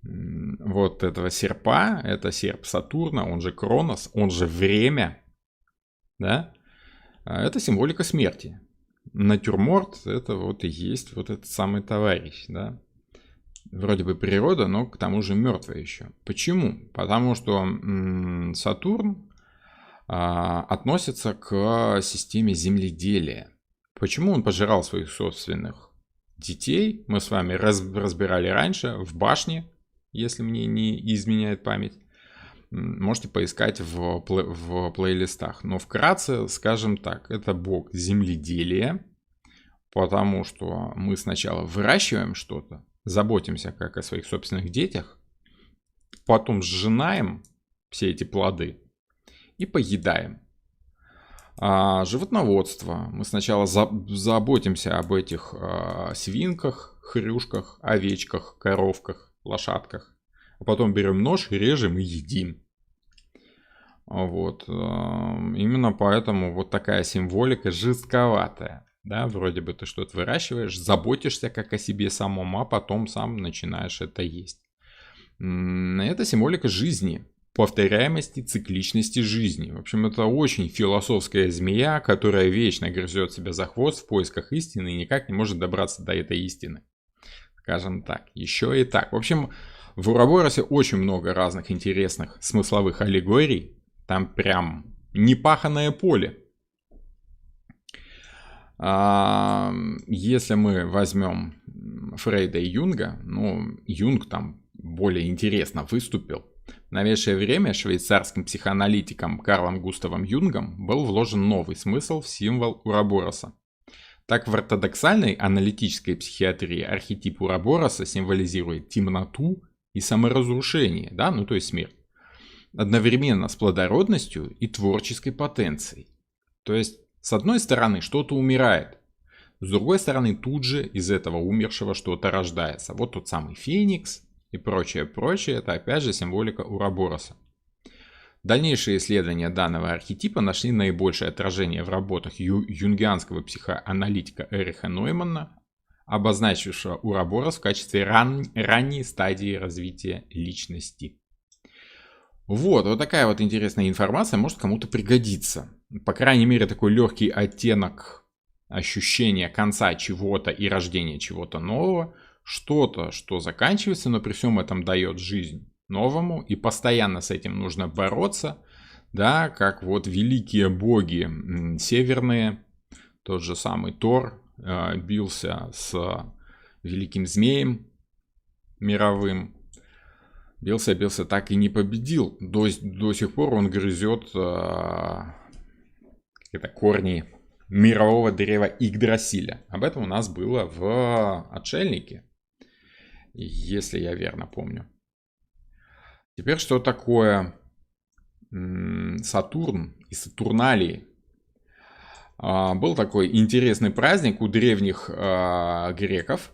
вот этого серпа, это серп Сатурна, он же Кронос, он же время, да. Это символика смерти. Натюрморт — это вот и есть вот этот самый товарищ, да. Вроде бы природа, но к тому же мертвая еще. Почему? Потому что Сатурн относится к системе земледелия. Почему он пожирал своих собственных детей? Мы с вами разбирали раньше в башне, если мне не изменяет память. Можете поискать в плейлистах. Но вкратце, скажем так, это бог земледелия, потому что мы сначала выращиваем что-то, заботимся как о своих собственных детях, потом сжинаем все эти плоды и поедаем. Животноводство. Мы сначала заботимся об этих свинках, хрюшках, овечках, коровках, лошадках. А потом берем нож, режем и едим. Вот. Именно поэтому вот такая символика жестковатая. Да, вроде бы ты что-то выращиваешь, заботишься как о себе самом, а потом сам начинаешь это есть. Это символика жизни, повторяемости, цикличности жизни. В общем, это очень философская змея, которая вечно грызет себя за хвост в поисках истины и никак не может добраться до этой истины. Скажем так, еще и так. В общем, в Уроборосе очень много разных интересных смысловых аллегорий. Там прям непаханное поле. Если мы возьмем Фрейда и Юнга, ну, Юнг там более интересно выступил. В новейшее время швейцарским психоаналитиком Карлом Густавом Юнгом был вложен новый смысл в символ Уробороса. Так, в ортодоксальной аналитической психиатрии архетип Уробороса символизирует темноту и саморазрушение, да, ну то есть смерть, одновременно с плодородностью и творческой потенцией. То есть, с одной стороны, что-то умирает, с другой стороны, тут же из этого умершего что-то рождается. Вот тот самый Феникс и прочее, это опять же символика Уробороса. Дальнейшие исследования данного архетипа нашли наибольшее отражение в работах юнгианского психоаналитика Эриха Ноймана, обозначившего Уроборос в качестве ранней стадии развития личности. Вот такая вот интересная информация может кому-то пригодиться. По крайней мере, такой легкий оттенок ощущения конца чего-то и рождения чего-то нового, что-то, что заканчивается, но при всем этом дает жизнь новому, и постоянно с этим нужно бороться, да, как вот великие боги северные, тот же самый Тор бился с великим змеем мировым, бился, так и не победил, до сих пор он грызет корни мирового древа Игдрасиля. Об этом у нас было в Отшельнике, если я верно помню. Теперь что такое Сатурн и Сатурналии? Был такой интересный праздник у древних греков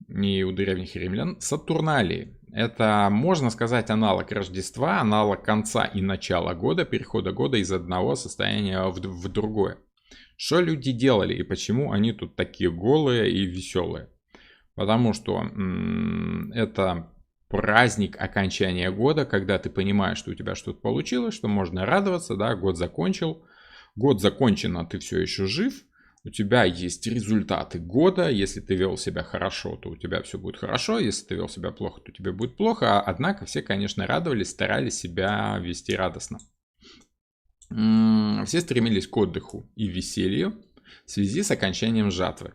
и у древних римлян — Сатурналии. Это, можно сказать, аналог Рождества, аналог конца и начала года, перехода года из одного состояния в другое. Что люди делали и почему они тут такие голые и веселые? Потому что это праздник окончания года, когда ты понимаешь, что у тебя что-то получилось, что можно радоваться, да, год закончил. Год закончен, а ты все еще жив. У тебя есть результаты года. Если ты вел себя хорошо, то у тебя все будет хорошо. Если ты вел себя плохо, то тебе будет плохо. Однако все, конечно, радовались, старались себя вести радостно. Все стремились к отдыху и веселью в связи с окончанием жатвы.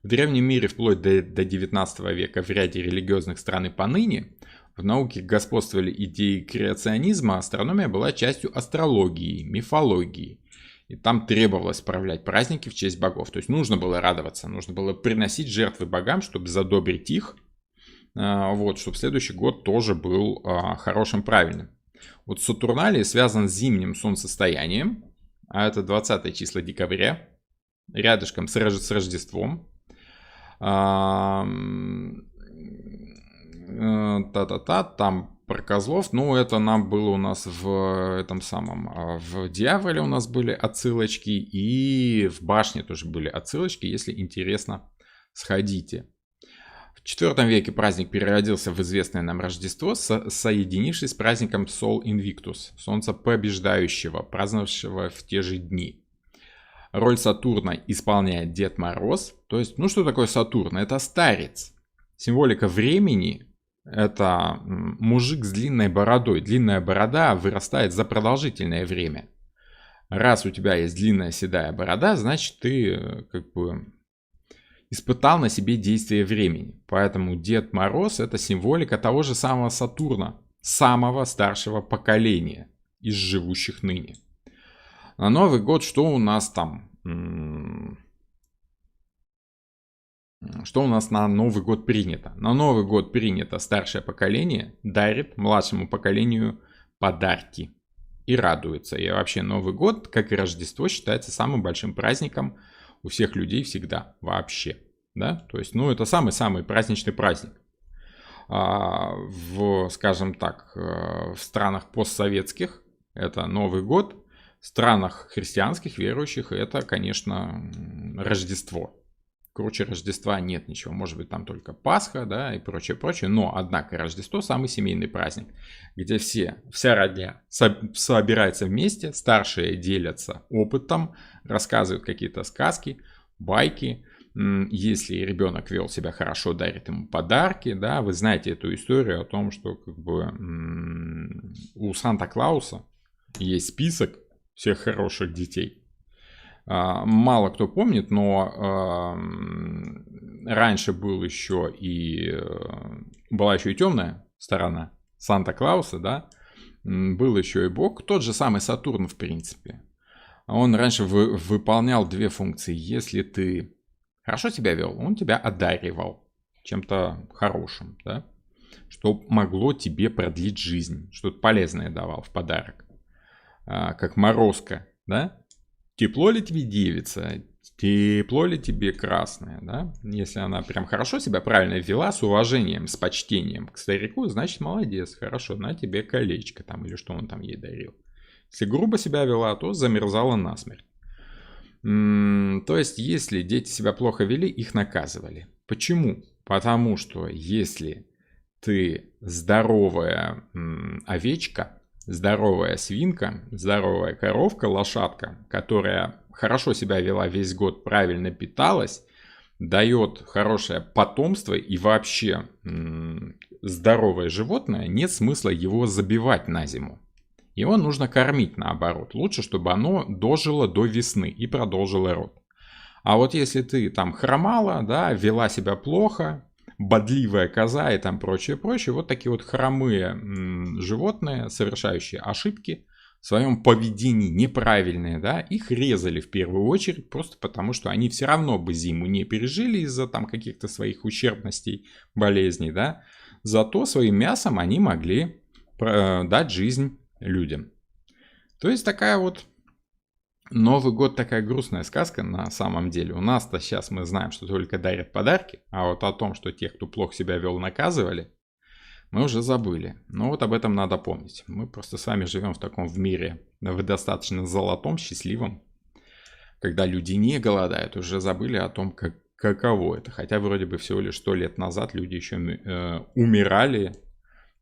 В древнем мире вплоть до 19 века в ряде религиозных стран и поныне в науке господствовали идеи креационизма, астрономия была частью астрологии, мифологии. И там требовалось справлять праздники в честь богов. То есть нужно было радоваться, нужно было приносить жертвы богам, чтобы задобрить их, вот, чтобы следующий год тоже был хорошим, правильным. Вот Сатурналия связан с зимним солнцестоянием, а это 20 числа декабря, рядышком с Рождеством. Там про козлов, ну это нам было у нас в этом самом, в Дьяволе у нас были отсылочки, и в Башне тоже были отсылочки, если интересно, сходите. В IV веке праздник переродился в известное нам Рождество, соединившись с праздником Sol Invictus, солнца побеждающего, праздновавшего в те же дни. Роль Сатурна исполняет Дед Мороз. То есть, ну что такое Сатурн? Это старец. Символика времени — это мужик с длинной бородой. Длинная борода вырастает за продолжительное время. Раз у тебя есть длинная седая борода, значит ты как бы испытал на себе действие времени. Поэтому Дед Мороз — это символика того же самого Сатурна, самого старшего поколения из живущих ныне. На Новый год что у нас там? Что у нас на Новый год принято? На Новый год принято старшее поколение дарит младшему поколению подарки и радуется. И вообще Новый год, как и Рождество, считается самым большим праздником у всех людей всегда вообще. Да? То есть, ну, это самый-самый праздничный праздник. Скажем так, в странах постсоветских это Новый год. В странах христианских, верующих, это, конечно, Рождество. Круче Рождества нет ничего. Может быть, там только Пасха, да, и прочее. Но, однако, Рождество — самый семейный праздник, где вся родня собирается вместе, старшие делятся опытом, рассказывают какие-то сказки, байки. Если ребенок вел себя хорошо, дарит ему подарки, да, вы знаете эту историю о том, что как бы у Санта-Клауса есть список всех хороших детей. Мало кто помнит, но раньше была еще и темная сторона Санта-Клауса, да, был еще и Бог, тот же самый Сатурн, в принципе. Он раньше выполнял две функции. Если ты хорошо себя вел, он тебя одаривал чем-то хорошим, да, что могло тебе продлить жизнь, что-то полезное давал в подарок. Как Морозко, да? Тепло ли тебе, девица? Тепло ли тебе, красная, да? Если она прям хорошо себя правильно вела, с уважением, с почтением к старику, значит, молодец, хорошо, на тебе колечко там, или что он там ей дарил. Если грубо себя вела, то замерзала насмерть. То есть, если дети себя плохо вели, их наказывали. Почему? Потому что если ты здоровая овечка, здоровая свинка, здоровая коровка, лошадка, которая хорошо себя вела весь год, правильно питалась, дает хорошее потомство и вообще здоровое животное, нет смысла его забивать на зиму. Его нужно кормить наоборот. Лучше, чтобы оно дожило до весны и продолжило род. А вот если ты там хромала, да, вела себя плохо, бодливая коза и там прочее, вот такие вот хромые животные, совершающие ошибки в своем поведении неправильные, да, их резали в первую очередь просто потому, что они все равно бы зиму не пережили из-за там каких-то своих ущербностей, болезней, да, зато своим мясом они могли дать жизнь людям. То есть такая вот Новый год такая грустная сказка на самом деле. У нас-то сейчас мы знаем, что только дарят подарки, а вот о том, что тех, кто плохо себя вел, наказывали, мы уже забыли. Но вот об этом надо помнить. Мы просто с вами живем в мире, в достаточно золотом, счастливом, когда люди не голодают, уже забыли о том, каково это. Хотя вроде бы всего лишь 100 лет назад люди еще умирали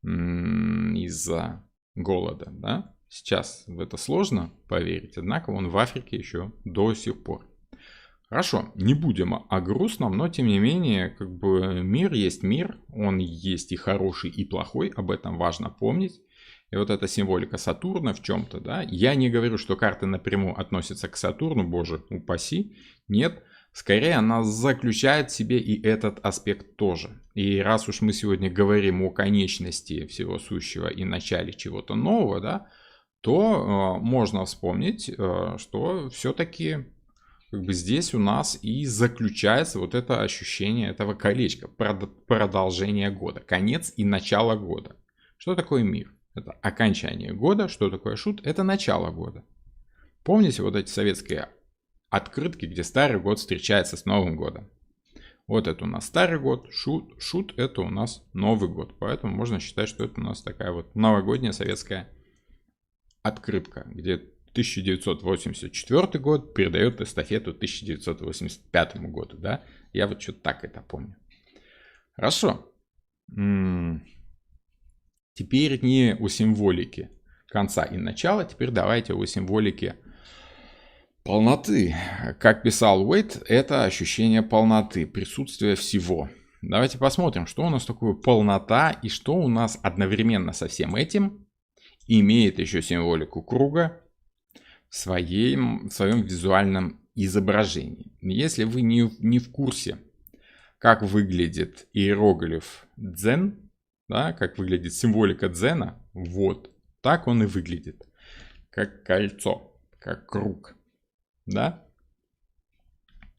из-за голода, да? Сейчас в это сложно поверить, однако он в Африке еще до сих пор. Хорошо, не будем о грустном, но тем не менее, как бы мир есть мир, он есть и хороший, и плохой, об этом важно помнить. И вот эта символика Сатурна в чем-то, да, я не говорю, что карта напрямую относится к Сатурну, боже упаси, нет, скорее она заключает в себе и этот аспект тоже. И раз уж мы сегодня говорим о конечности всего сущего и начале чего-то нового, да, то можно вспомнить, что все-таки как бы здесь у нас и заключается вот это ощущение этого колечка, продолжение года, конец и начало года. Что такое мир? Это окончание года. Что такое шут? Это начало года. Помните вот эти советские открытки, где старый год встречается с Новым годом? Вот это у нас старый год, шут это у нас Новый год. Поэтому можно считать, что это у нас такая вот новогодняя советская открытка, где 1984 год передает эстафету 1985 году, да? Я вот что-то так это помню. Хорошо. Теперь не о символике конца и начала, теперь давайте о символике Полноты. Как писал Уэйт, это ощущение полноты, присутствия всего. Давайте посмотрим, что у нас такое полнота и что у нас одновременно со всем этим имеет еще символику круга в своем визуальном изображении. Если вы не в курсе, как выглядит иероглиф дзен, да, как выглядит символика дзена, вот так он и выглядит. Как кольцо, как круг. Да?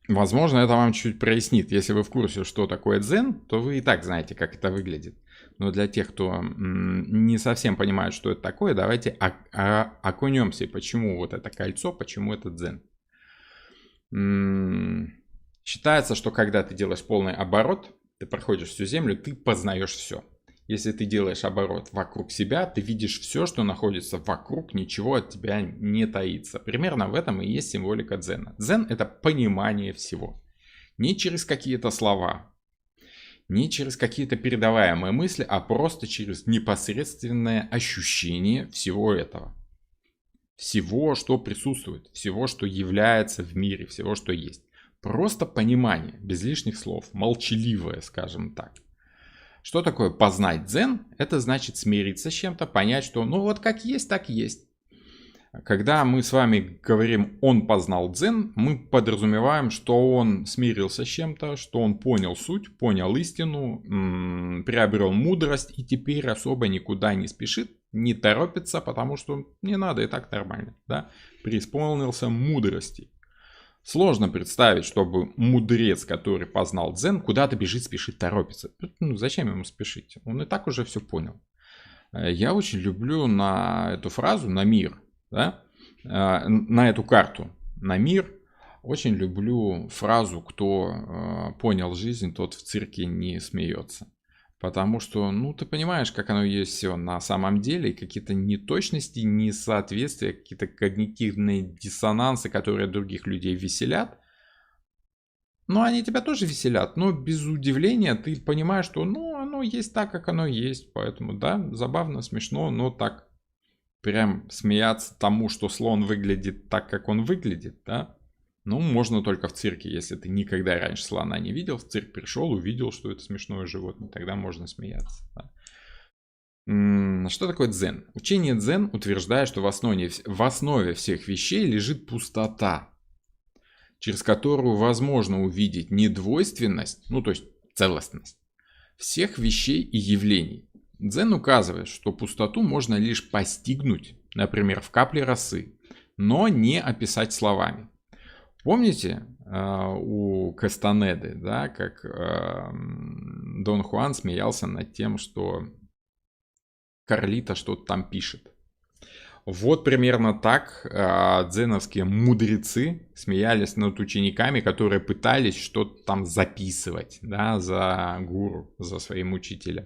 Возможно, это вам чуть прояснит. Если вы в курсе, что такое дзен, то вы и так знаете, как это выглядит. Но для тех, кто не совсем понимает, что это такое, давайте окунемся. Почему вот это кольцо, почему это дзен. Считается, что когда ты делаешь полный оборот, ты проходишь всю Землю, ты познаешь все. Если ты делаешь оборот вокруг себя, ты видишь все, что находится вокруг, ничего от тебя не таится. Примерно в этом и есть символика дзена. Дзен — это понимание всего. Не через какие-то слова, не через какие-то передаваемые мысли, а просто через непосредственное ощущение всего этого. Всего, что присутствует, всего, что является в мире, всего, что есть. Просто понимание, без лишних слов, молчаливое, скажем так. Что такое познать дзен? Это значит смириться с чем-то, понять, что ну вот как есть, так есть. Когда мы с вами говорим «он познал дзен», мы подразумеваем, что он смирился с чем-то, что он понял суть, понял истину, приобрел мудрость и теперь особо никуда не спешит, не торопится, потому что не надо, и так нормально. Да? Преисполнился мудрости. Сложно представить, чтобы мудрец, который познал дзен, куда-то бежит, спешит, торопится. Ну, зачем ему спешить? Он и так уже все понял. Я очень люблю на эту фразу, на мир, да? На эту карту, на мир. Очень люблю фразу «кто понял жизнь, тот в цирке не смеется». Потому что, ну, ты понимаешь, как оно есть все на самом деле, и какие-то неточности, несоответствия, какие-то когнитивные диссонансы, которые других людей веселят. Ну, они тебя тоже веселят, но без удивления ты понимаешь, что, ну, оно есть так, как оно есть. Поэтому, да, забавно, смешно, но так прям смеяться тому, что слон выглядит так, как он выглядит, да. Ну, можно только в цирке, если ты никогда раньше слона не видел, в цирк пришел, увидел, что это смешное животное, тогда можно смеяться. Да. Что такое дзен? Учение дзен утверждает, что в основе всех вещей лежит пустота, через которую возможно увидеть недвойственность, ну то есть целостность, всех вещей и явлений. Дзен указывает, что пустоту можно лишь постигнуть, например, в капле росы, но не описать словами. Помните у Кастанеды, да, как Дон Хуан смеялся над тем, что Карлита что-то там пишет. Вот примерно так дзеновские мудрецы смеялись над учениками, которые пытались что-то там записывать, да, за гуру, за своим учителем.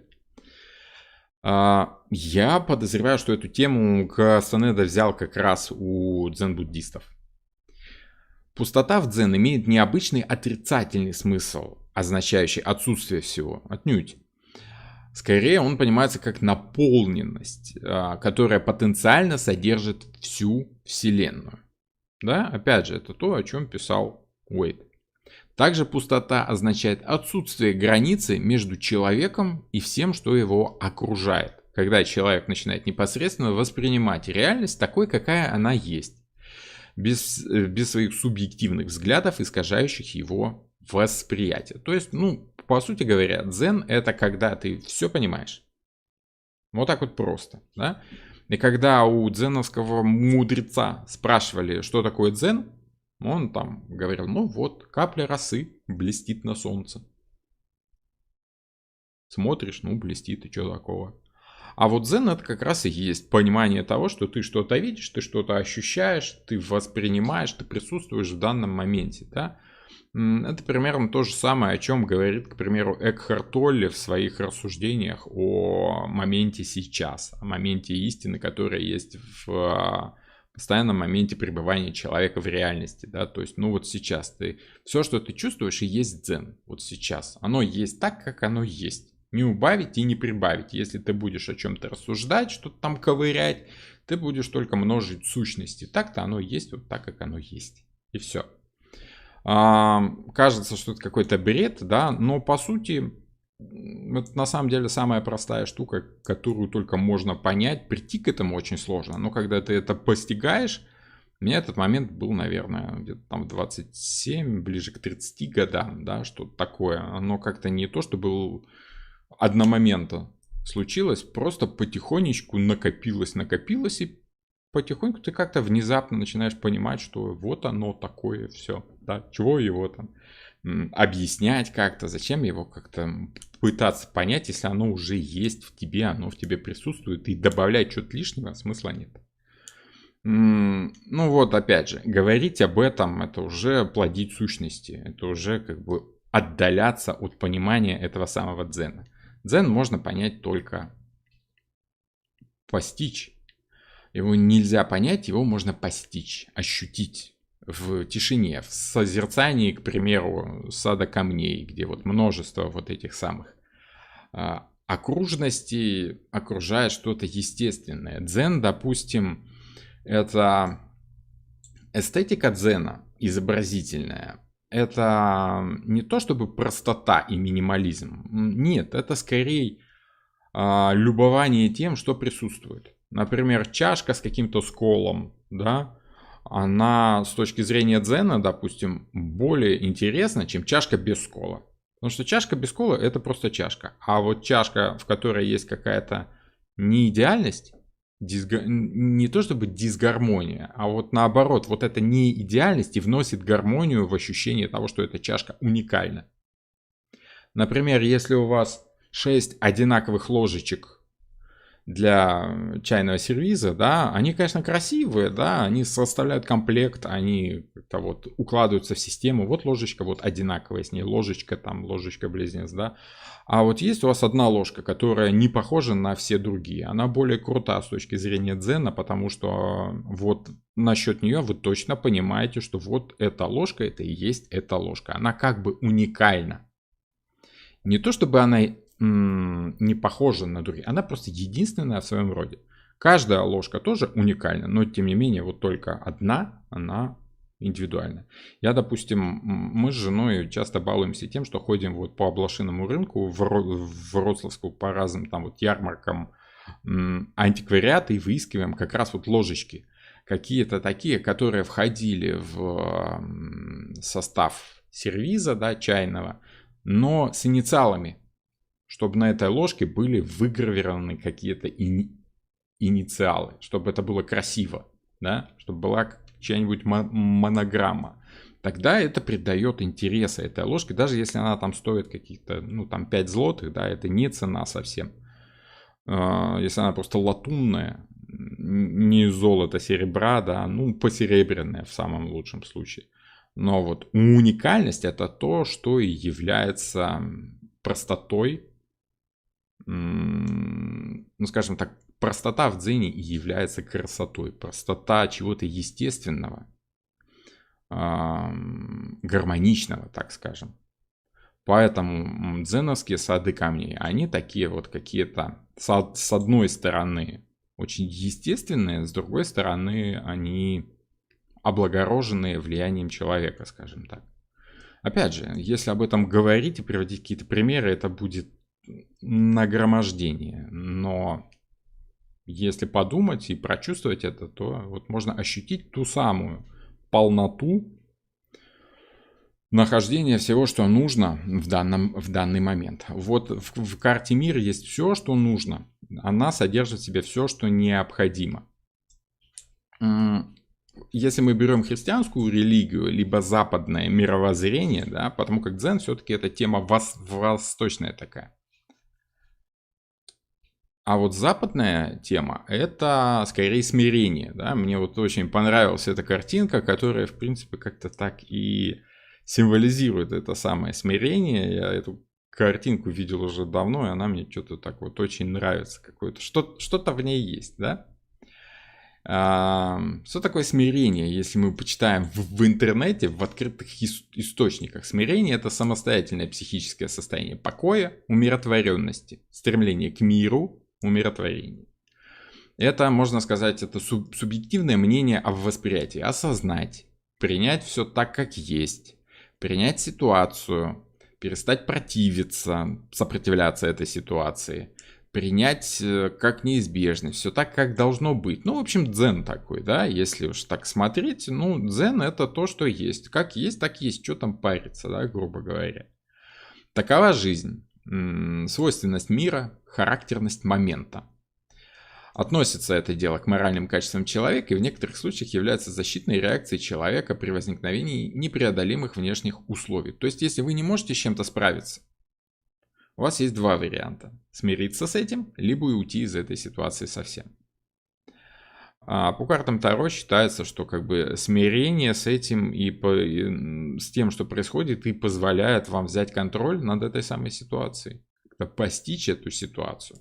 Я подозреваю, что эту тему Кастанеда взял как раз у дзен-буддистов. Пустота в дзен имеет необычный отрицательный смысл, означающий отсутствие всего, отнюдь. Скорее он понимается как наполненность, которая потенциально содержит всю Вселенную. Да, опять же, это то, о чем писал Уэйт. Также пустота означает отсутствие границы между человеком и всем, что его окружает. Когда человек начинает непосредственно воспринимать реальность такой, какая она есть. Без своих субъективных взглядов, искажающих его восприятие. То есть, ну, по сути говоря, дзен — это когда ты все понимаешь. Вот так вот просто, да? И когда у дзеновского мудреца спрашивали, что такое дзен, он там говорил, ну вот, капля росы блестит на солнце. Смотришь, ну, блестит, и что такого? А вот дзен — это как раз и есть понимание того, что ты что-то видишь, ты что-то ощущаешь, ты воспринимаешь, ты присутствуешь в данном моменте, да? Это примерно то же самое, о чем говорит, к примеру, Экхарт Толле в своих рассуждениях о моменте сейчас, о моменте истины, которая есть в постоянном моменте пребывания человека в реальности, да, то есть, ну вот сейчас все, что ты чувствуешь, и есть дзен, вот сейчас, оно есть так, как оно есть. Не убавить и не прибавить. Если ты будешь о чем-то рассуждать, что-то там ковырять, ты будешь только множить сущности. Так-то оно есть вот так, как оно есть. И все. Кажется, что это какой-то бред, да, но по сути это на самом деле самая простая штука, которую только можно понять. Прийти к этому очень сложно, но когда ты это постигаешь, у меня этот момент был, наверное, где-то там в 27, ближе к 30 годам, да, что-то такое. Оно как-то не то, что было одномоментно случилось, просто потихонечку накопилось, и потихоньку ты как-то внезапно начинаешь понимать, что вот оно такое все, да, чего его там объяснять как-то, зачем его как-то пытаться понять, если оно уже есть в тебе, оно в тебе присутствует, и добавлять что-то лишнего смысла нет. Ну вот, опять же, говорить об этом, это уже плодить сущности, это уже как бы отдаляться от понимания этого самого дзена. Дзен можно понять только постичь. Его нельзя понять, его можно постичь, ощутить в тишине, в созерцании, к примеру, сада камней, где вот множество вот этих самых окружностей окружает что-то естественное. Дзен, допустим, это эстетика дзена, изобразительная. Это не то чтобы простота и минимализм. Нет, это скорее любование тем, что присутствует. Например, чашка с каким-то сколом, да, она с точки зрения дзена, допустим, более интересна, чем чашка без скола. Потому что чашка без скола это просто чашка. А вот чашка, в которой есть какая-то неидеальность, не то чтобы дисгармония, а вот наоборот, вот эта неидеальность и вносит гармонию в ощущение того, что эта чашка уникальна. Например, если у вас 6 одинаковых ложечек для чайного сервиза, да, они, конечно, красивые, да, они составляют комплект, они как-то вот укладываются в систему. Вот ложечка вот одинаковая с ней, ложечка там, ложечка-близнец, да. А вот есть у вас одна ложка, которая не похожа на все другие. Она более крута с точки зрения дзена, потому что вот насчет нее вы точно понимаете, что вот эта ложка, это и есть эта ложка. Она как бы уникальна. Не то чтобы она не похожа на другие, она просто единственная в своем роде. Каждая ложка тоже уникальна, но тем не менее вот только одна, она индивидуальна. Я, допустим, мы с женой часто балуемся тем, что ходим вот по облашиному рынку в Вроцлавску по разным там вот ярмаркам антиквариата и выискиваем как раз вот ложечки. Какие-то такие, которые входили в состав сервиза, да, чайного, но с инициалами, чтобы на этой ложке были выгравированы какие-то инициалы, чтобы это было красиво, да, чтобы была чья-нибудь монограмма. Тогда это придает интереса этой ложке, даже если она там стоит каких-то, ну там 5 злотых, да, это не цена совсем. Если она просто латунная, не золото, серебра, да, ну посеребряная в самом лучшем случае. Но вот уникальность это то, что и является простотой, ну скажем так, простота в дзене и является красотой. Простота чего-то естественного, гармоничного, так скажем. Поэтому дзеновские сады камней, они такие вот какие-то, с одной стороны, очень естественные, с другой стороны, они облагороженные влиянием человека, скажем так. Опять же, если об этом говорить и приводить какие-то примеры, это будет нагромождение. Но если подумать и прочувствовать это, то вот можно ощутить ту самую полноту нахождения всего, что нужно в данный момент. Вот в карте мира есть все, что нужно. Она содержит в себе все, что необходимо. Если мы берем христианскую религию, либо западное мировоззрение, да, потому как дзен все-таки это тема восточная такая. А вот западная тема это скорее смирение. Да? Мне вот очень понравилась эта картинка, которая в принципе как-то так и символизирует это самое смирение. Я эту картинку видел уже давно, и она мне что-то так вот очень нравится. Какое-то что-то в ней есть, да? Что такое смирение, если мы почитаем в интернете, в открытых источниках? Смирение это самостоятельное психическое состояние покоя, умиротворенности, стремление к миру, умиротворению. Это, можно сказать, это субъективное мнение о восприятии, осознать, принять все так, как есть, принять ситуацию, перестать противиться, сопротивляться этой ситуации, принять как неизбежность, все так, как должно быть. Ну, в общем, дзен такой, да, если уж так смотреть, ну, дзен это то, что есть. Как есть, так есть, что там париться, да, грубо говоря. Такова жизнь, свойственность мира, характерность момента. Относится это дело к моральным качествам человека и в некоторых случаях является защитной реакцией человека при возникновении непреодолимых внешних условий. То есть, если вы не можете с чем-то справиться, у вас есть два варианта. Смириться с этим, либо и уйти из этой ситуации совсем. По картам Таро считается, что как бы смирение с этим и с тем, что происходит, и позволяет вам взять контроль над этой самой ситуацией. Как-то постичь эту ситуацию.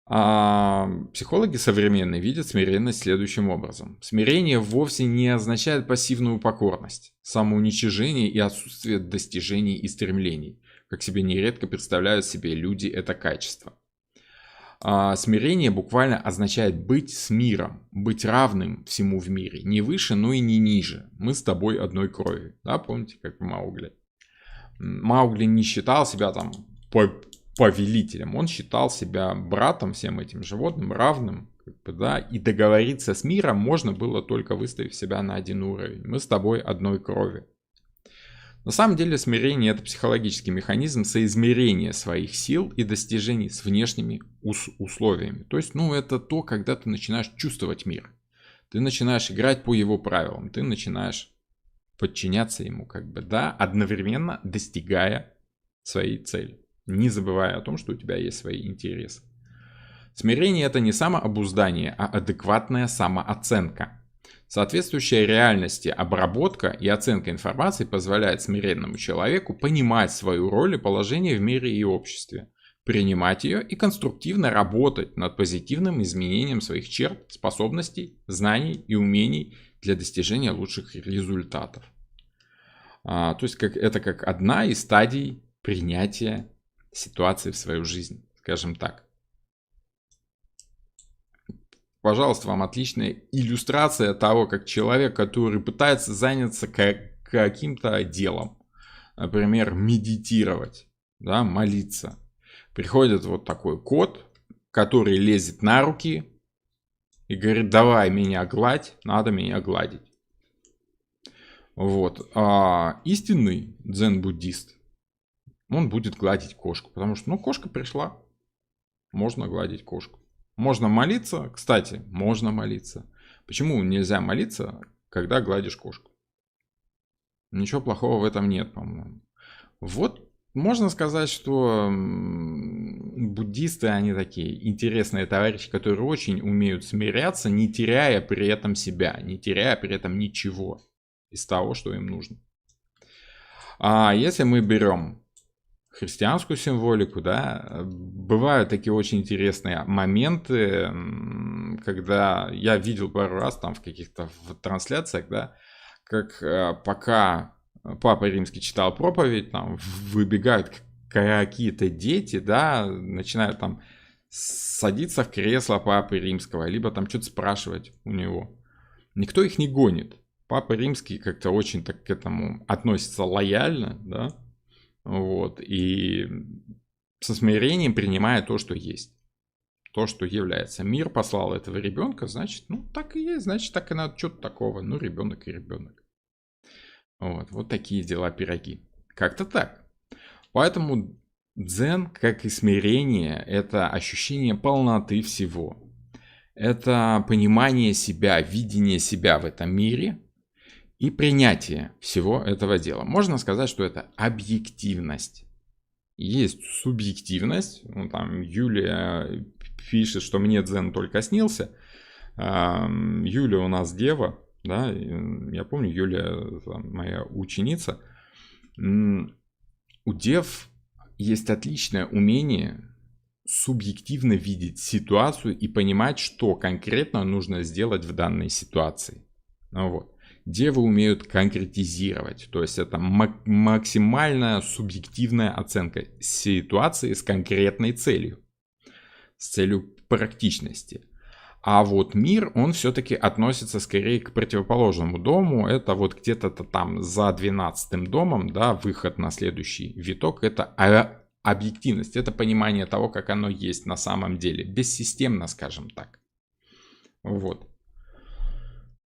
Психологи современные видят смиренность следующим образом. Смирение вовсе не означает пассивную покорность, самоуничижение и отсутствие достижений и стремлений, как себе нередко представляют себе люди это качество. Смирение буквально означает быть с миром, быть равным всему в мире, не выше, но и не ниже. Мы с тобой одной крови, да, помните, как в Маугли? Маугли не считал себя там повелителем, он считал себя братом всем этим животным, равным, как бы, да, и договориться с миром можно было только выставив себя на один уровень. Мы с тобой одной крови. На самом деле смирение это психологический механизм соизмерения своих сил и достижений с внешними условиями. То есть, ну, это то, когда ты начинаешь чувствовать мир. Ты начинаешь играть по его правилам, ты начинаешь подчиняться ему, как бы, да, одновременно достигая своей цели, не забывая о том, что у тебя есть свои интересы. Смирение это не самообуздание, а адекватная самооценка. Соответствующая реальности обработка и оценка информации позволяет смиренному человеку понимать свою роль и положение в мире и обществе, принимать ее и конструктивно работать над позитивным изменением своих черт, способностей, знаний и умений для достижения лучших результатов. То есть это как одна из стадий принятия ситуации в свою жизнь, скажем так. Пожалуйста, вам отличная иллюстрация того, как человек, который пытается заняться каким-то делом, например, медитировать, да, молиться, приходит вот такой кот, который лезет на руки и говорит: давай меня гладь, надо меня гладить. Вот. А истинный дзен-буддист, он будет гладить кошку, потому что, ну, кошка пришла, можно гладить кошку. Можно молиться, кстати, можно молиться. Почему нельзя молиться, когда гладишь кошку? Ничего плохого в этом нет, по-моему. Вот можно сказать, что буддисты, они такие интересные товарищи, которые очень умеют смиряться, не теряя при этом себя, не теряя при этом ничего из того, что им нужно. А если мы берем христианскую символику, да, бывают такие очень интересные моменты, когда я видел пару раз там в каких-то трансляциях, да, как пока Папа Римский читал проповедь, там выбегают какие-то дети, да, начинают там садиться в кресло Папы Римского, либо там что-то спрашивать у него. Никто их не гонит. Папа Римский как-то очень так к этому относится лояльно, да, вот, и со смирением принимая то, что есть, то, что является. Мир послал этого ребенка, значит, ну, так и есть, значит, так и надо, что-то такого, ну, ребенок и ребенок. Вот такие дела, пироги. Как-то так. Поэтому дзен, как и смирение, это ощущение полноты всего. Это понимание себя, видение себя в этом мире и принятие всего этого дела. Можно сказать, что это объективность. Есть субъективность. Ну, там Юлия пишет, что мне дзен только снился. Юля у нас дева. Да? Я помню, Юлия моя ученица. У дев есть отличное умение субъективно видеть ситуацию и понимать, что конкретно нужно сделать в данной ситуации. Вот. Девы умеют конкретизировать, то есть это максимальная субъективная оценка ситуации с конкретной целью, с целью практичности. А вот мир, он все-таки относится скорее к противоположному дому. Это вот где-то там за 12-м домом, да, выход на следующий виток. Это объективность, это понимание того, как оно есть на самом деле. Бессистемно, скажем так. Вот.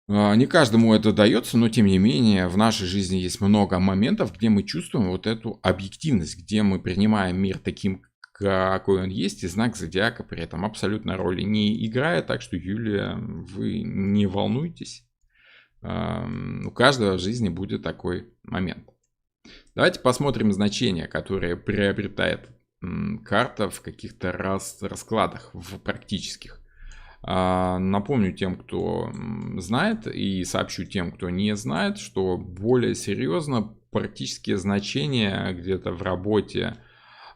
Не каждому это дается, но тем не менее в нашей жизни есть много моментов, где мы чувствуем вот эту объективность, где мы принимаем мир таким, какой он есть, и знак зодиака при этом абсолютно роли не играет. Так что, Юлия, вы не волнуйтесь. У каждого в жизни будет такой момент. Давайте посмотрим значения, которые приобретает карта в каких-то раскладах, в практических. Напомню тем, кто знает, и сообщу тем, кто не знает, что более серьезно практические значения где-то в работе,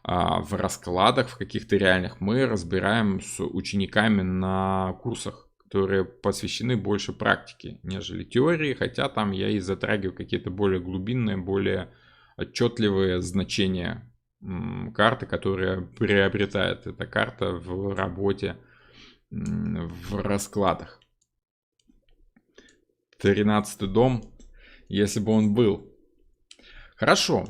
в раскладах, в каких-то реальных мы разбираем с учениками на курсах, которые посвящены больше практике, нежели теории, хотя там я и затрагиваю какие-то более глубинные, более отчетливые значения карты, которые приобретает эта карта в работе, в раскладах. 13-й дом, если бы он был. Хорошо.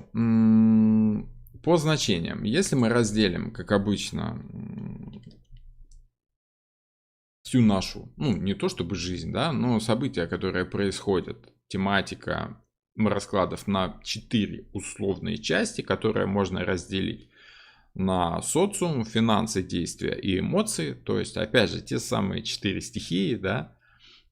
По значениям. Если мы разделим, как обычно, всю нашу, ну, не то чтобы жизнь, да, но события, которые происходят, тематика раскладов на 4 условные части, которые можно разделить на социум, финансы, действия и эмоции. То есть, опять же, те самые 4 стихии, да.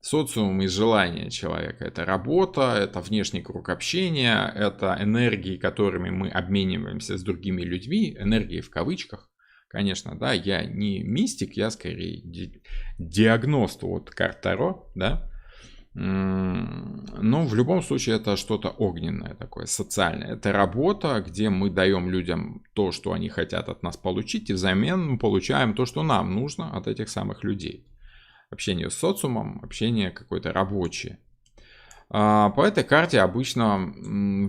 Социум и желания человека. Это работа, это внешний круг общения, это энергии, которыми мы обмениваемся с другими людьми. Энергии в кавычках, конечно, да. Я не мистик, я скорее диагност от карт Таро, да. Но в любом случае это что-то огненное такое, социальное. Это работа, где мы даем людям то, что они хотят от нас получить, и взамен мы получаем то, что нам нужно от этих самых людей. Общение с социумом, общение какое-то рабочее. По этой карте обычно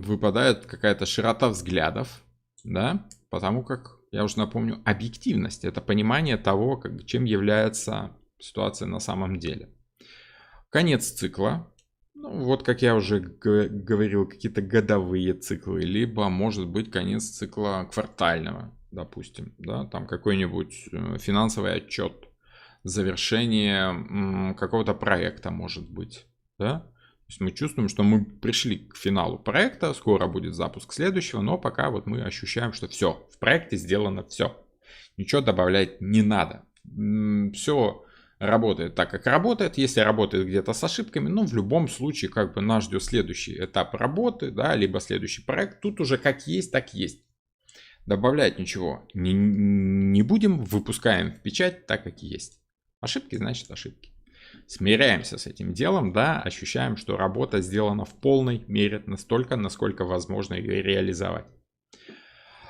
выпадает какая-то широта взглядов, да, потому как, я уже напомню, объективность. Это понимание того, чем является ситуация на самом деле. Конец цикла. Ну, вот как я уже говорил, какие-то годовые циклы, либо может быть конец цикла квартального, допустим, да, там какой-нибудь финансовый отчет, завершение какого-то проекта, может быть, да. То есть мы чувствуем, что мы пришли к финалу проекта, скоро будет запуск следующего, но пока вот мы ощущаем, что все, в проекте сделано все. Ничего добавлять не надо. Все работает так, как работает. Если работает где-то с ошибками, ну, в любом случае, как бы нас ждет следующий этап работы, да, либо следующий проект. Тут уже как есть, так есть. Добавлять ничего не будем, выпускаем в печать так, как есть. Ошибки, значит ошибки. Смиряемся с этим делом, да, ощущаем, что работа сделана в полной мере, настолько, насколько возможно ее реализовать.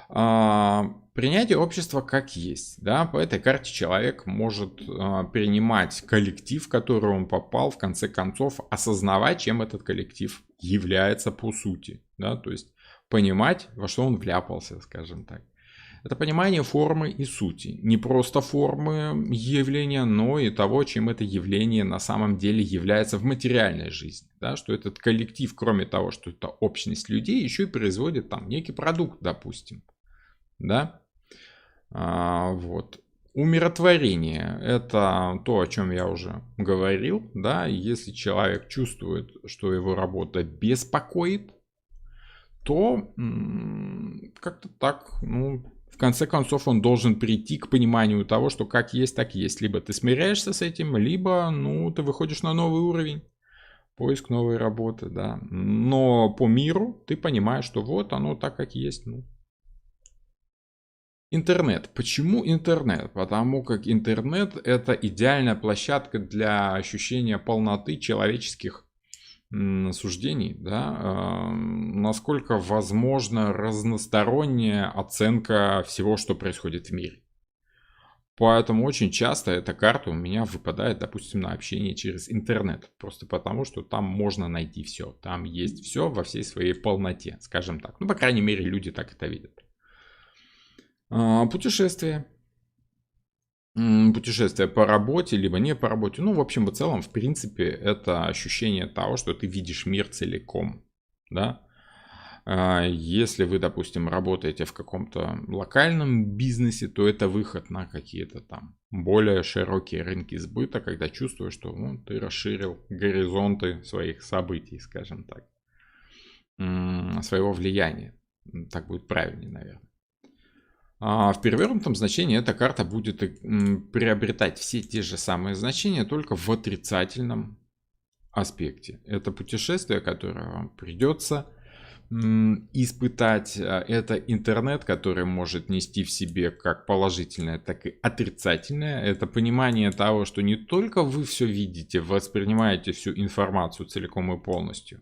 Принятие общества как есть, да, по этой карте человек может принимать коллектив, в который он попал, в конце концов осознавать, чем этот коллектив является по сути, да, то есть понимать, во что он вляпался, скажем так. Это понимание формы и сути. Не просто формы явления, но и того, чем это явление на самом деле является в материальной жизни. Да? Что этот коллектив, кроме того, что это общность людей, еще и производит там некий продукт, допустим. Да? Вот. Умиротворение – это то, о чем я уже говорил. Да? Если человек чувствует, что его работа беспокоит, то как-то так, ну, в конце концов, он должен прийти к пониманию того, что как есть, так есть. Либо ты смиряешься с этим, либо, ну, ты выходишь на новый уровень. Поиск новой работы, да. Но по миру ты понимаешь, что вот оно так, как есть. Ну. Интернет. Почему интернет? Потому как интернет – это идеальная площадка для ощущения полноты человеческих суждений, да, насколько возможна разносторонняя оценка всего, что происходит в мире. Поэтому очень часто эта карта у меня выпадает, допустим, на общение через интернет. Просто потому, что там можно найти все. Там есть все во всей своей полноте, скажем так. Ну, по крайней мере, люди так это видят. Путешествие. Путешествие по работе, либо не по работе. Ну, в общем и целом, в принципе, это ощущение того, что ты видишь мир целиком, да. Если вы, допустим, работаете в каком-то локальном бизнесе, то это выход на какие-то там более широкие рынки сбыта, когда чувствуешь, что ты расширил горизонты своих событий, скажем так, своего влияния. Так будет правильнее, наверное. А в перевернутом значении эта карта будет приобретать все те же самые значения, только в отрицательном аспекте. Это путешествие, которое вам придется испытать. Это интернет, который может нести в себе как положительное, так и отрицательное. Это понимание того, что не только вы все видите, воспринимаете всю информацию целиком и полностью,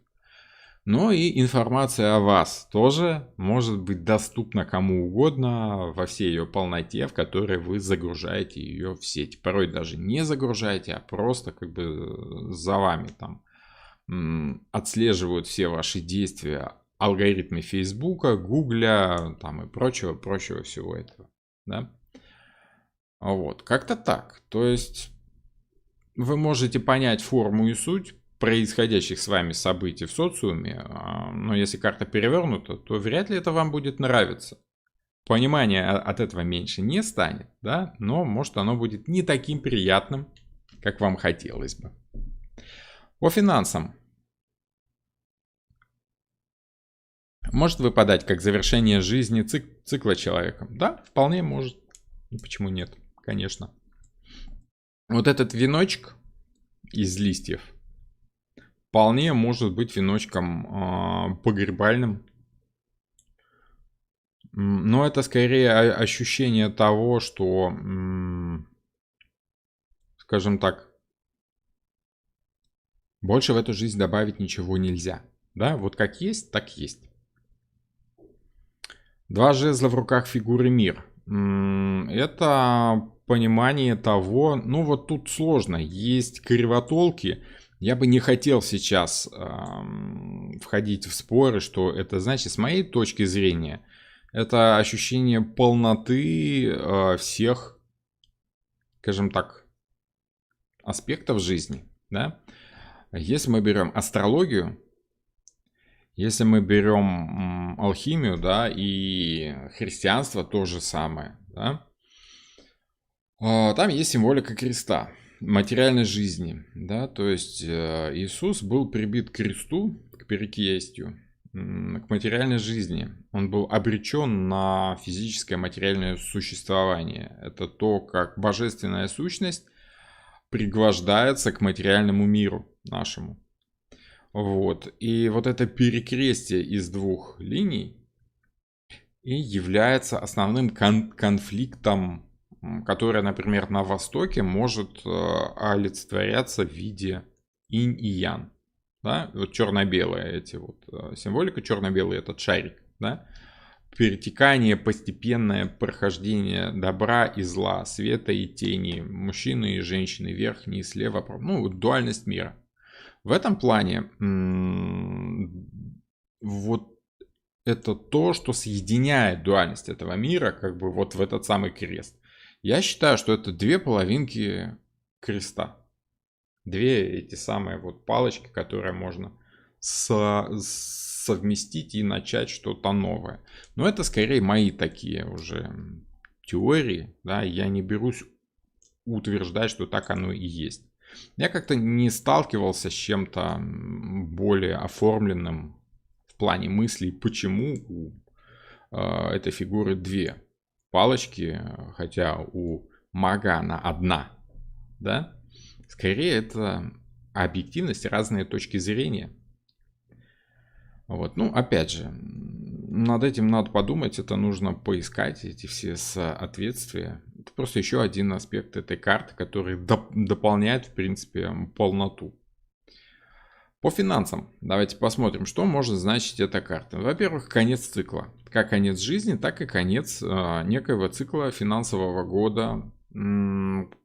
но и информация о вас тоже может быть доступна кому угодно во всей ее полноте, в которой вы загружаете ее в сеть. Порой даже не загружаете, а просто как бы за вами там отслеживают все ваши действия алгоритмы Фейсбука, Гугля там и прочего всего этого. Да? Вот, как-то так. То есть вы можете понять форму и суть происходящих с вами событий в социуме, но если карта перевернута, то вряд ли это вам будет нравиться. Понимания от этого меньше не станет, да, но может оно будет не таким приятным, как вам хотелось бы. По финансам. Может выпадать как завершение жизни цикла человека? Да, вполне может. Почему нет? Конечно. Вот этот веночек из листьев вполне может быть веночком погребальным. Но это скорее ощущение того, что, скажем так, больше в эту жизнь добавить ничего нельзя. Да, вот как есть, так есть. Два жезла в руках фигуры мир. Это понимание того, ну вот тут сложно, есть кривотолки. Я бы не хотел сейчас входить в споры, что это значит, с моей точки зрения, это ощущение полноты всех, скажем так, аспектов жизни. Да? Если мы берем астрологию, если мы берем алхимию, да, и христианство то же самое, да, там есть символика креста, материальной жизни, да, то есть Иисус был прибит к кресту, к перекрестию, к материальной жизни. Он был обречен на физическое материальное существование. Это то, как божественная сущность пригвождается к материальному миру нашему. Вот. И вот это перекрестие из двух линий и является основным конфликтом, который, например, на Востоке может олицетворяться в виде инь и ян. Да? Вот черно-белые эти вот символика, черно-белый этот шарик. Да? Перетекание, постепенное прохождение добра и зла, света и тени, мужчины и женщины, верхний и слева, ну, дуальность мира. В этом плане вот это то, что соединяет дуальность этого мира, как бы вот в этот самый крест. Я считаю, что это две половинки креста. Две эти самые вот палочки, которые можно совместить и начать что-то новое. Но это скорее мои такие уже теории, да, я не берусь утверждать, что так оно и есть. Я как-то не сталкивался с чем-то более оформленным в плане мыслей, почему у этой фигуры две палочки, хотя у мага она одна, да? Скорее это объективность, разные точки зрения. Вот, ну, опять же, над этим надо подумать, это нужно поискать, эти все соответствия. Это просто еще один аспект этой карты, который дополняет, в принципе, полноту. По финансам давайте посмотрим, что может значить эта карта. Во-первых, конец цикла. Как конец жизни, так и конец некоего цикла финансового года,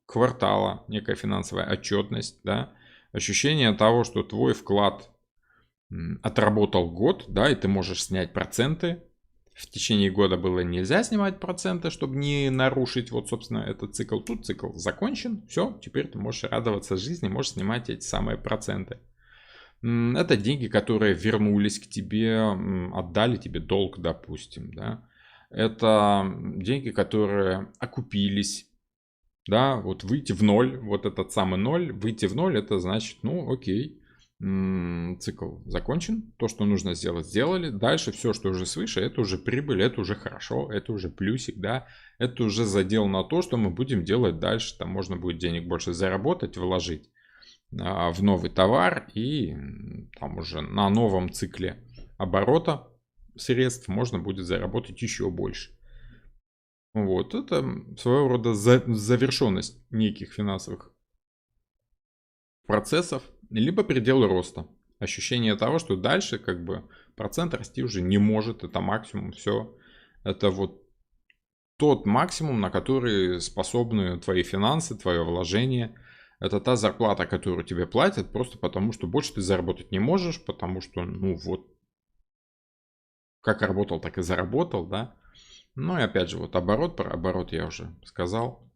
квартала, некая финансовая отчетность. Да? Ощущение того, что твой вклад отработал год, да, и ты можешь снять проценты. в течение года было нельзя снимать проценты, чтобы не нарушить вот, собственно, этот цикл. Тут цикл закончен, все, теперь ты можешь радоваться жизни, можешь снимать эти самые проценты. Это деньги, которые вернулись к тебе, отдали тебе долг, допустим, да. Это деньги, которые окупились, да, вот выйти в ноль, вот этот самый ноль, выйти в ноль, это значит, ну, окей, цикл закончен, то, что нужно сделать, сделали. Дальше все, что уже свыше, это уже прибыль, это уже хорошо, это уже плюсик, да. Это уже задел на то, что мы будем делать дальше. Там можно будет денег больше заработать, вложить в новый товар, и там уже на новом цикле оборота средств можно будет заработать еще больше. Вот, это своего рода завершенность неких финансовых процессов, либо предел роста. Ощущение того, что дальше как бы процент расти уже не может, это максимум, все. Это вот тот максимум, на который способны твои финансы, твое вложение. Это та зарплата, которую тебе платят, просто потому что больше ты заработать не можешь, потому что, ну вот, как работал, так и заработал, да. Ну и опять же, вот оборот, про оборот я уже сказал.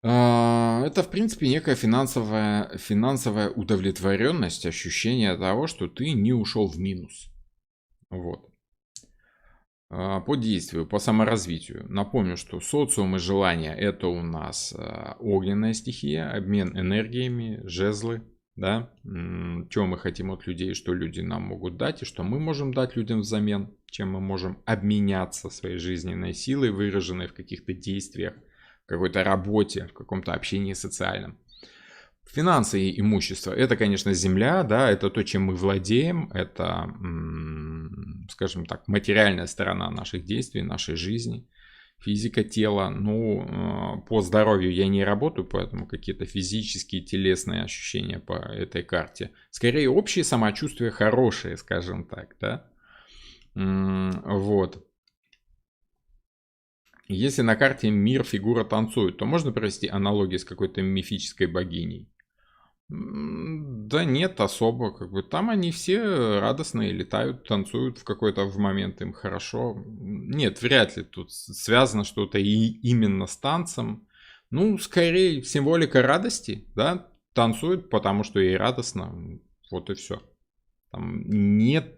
Это, в принципе, некая финансовая удовлетворенность, ощущение того, что ты не ушел в минус. Вот. По действию, по саморазвитию. Напомню, что социум и желания — это у нас огненная стихия, обмен энергиями, жезлы, да, чего мы хотим от людей, что люди нам могут дать, и что мы можем дать людям взамен, чем мы можем обменяться своей жизненной силой, выраженной в каких-то действиях, в какой-то работе, в каком-то общении социальном. Финансы и имущество — это, конечно, земля, да, это то, чем мы владеем, это, скажем так, материальная сторона наших действий, нашей жизни, физика тела. Ну, по здоровью я не работаю, поэтому какие-то физические, телесные ощущения по этой карте. Скорее, общее самочувствие хорошее, скажем так, да. Вот. Если на карте мир фигура танцует, то можно провести аналогии с какой-то мифической богиней? Да нет, особо, как бы там они все радостные, летают, танцуют в какой-то в момент, им хорошо. Нет, вряд ли тут связано что-то и именно с танцем. Ну, скорее символика радости, да, танцуют, потому что ей радостно, вот и все. Там нет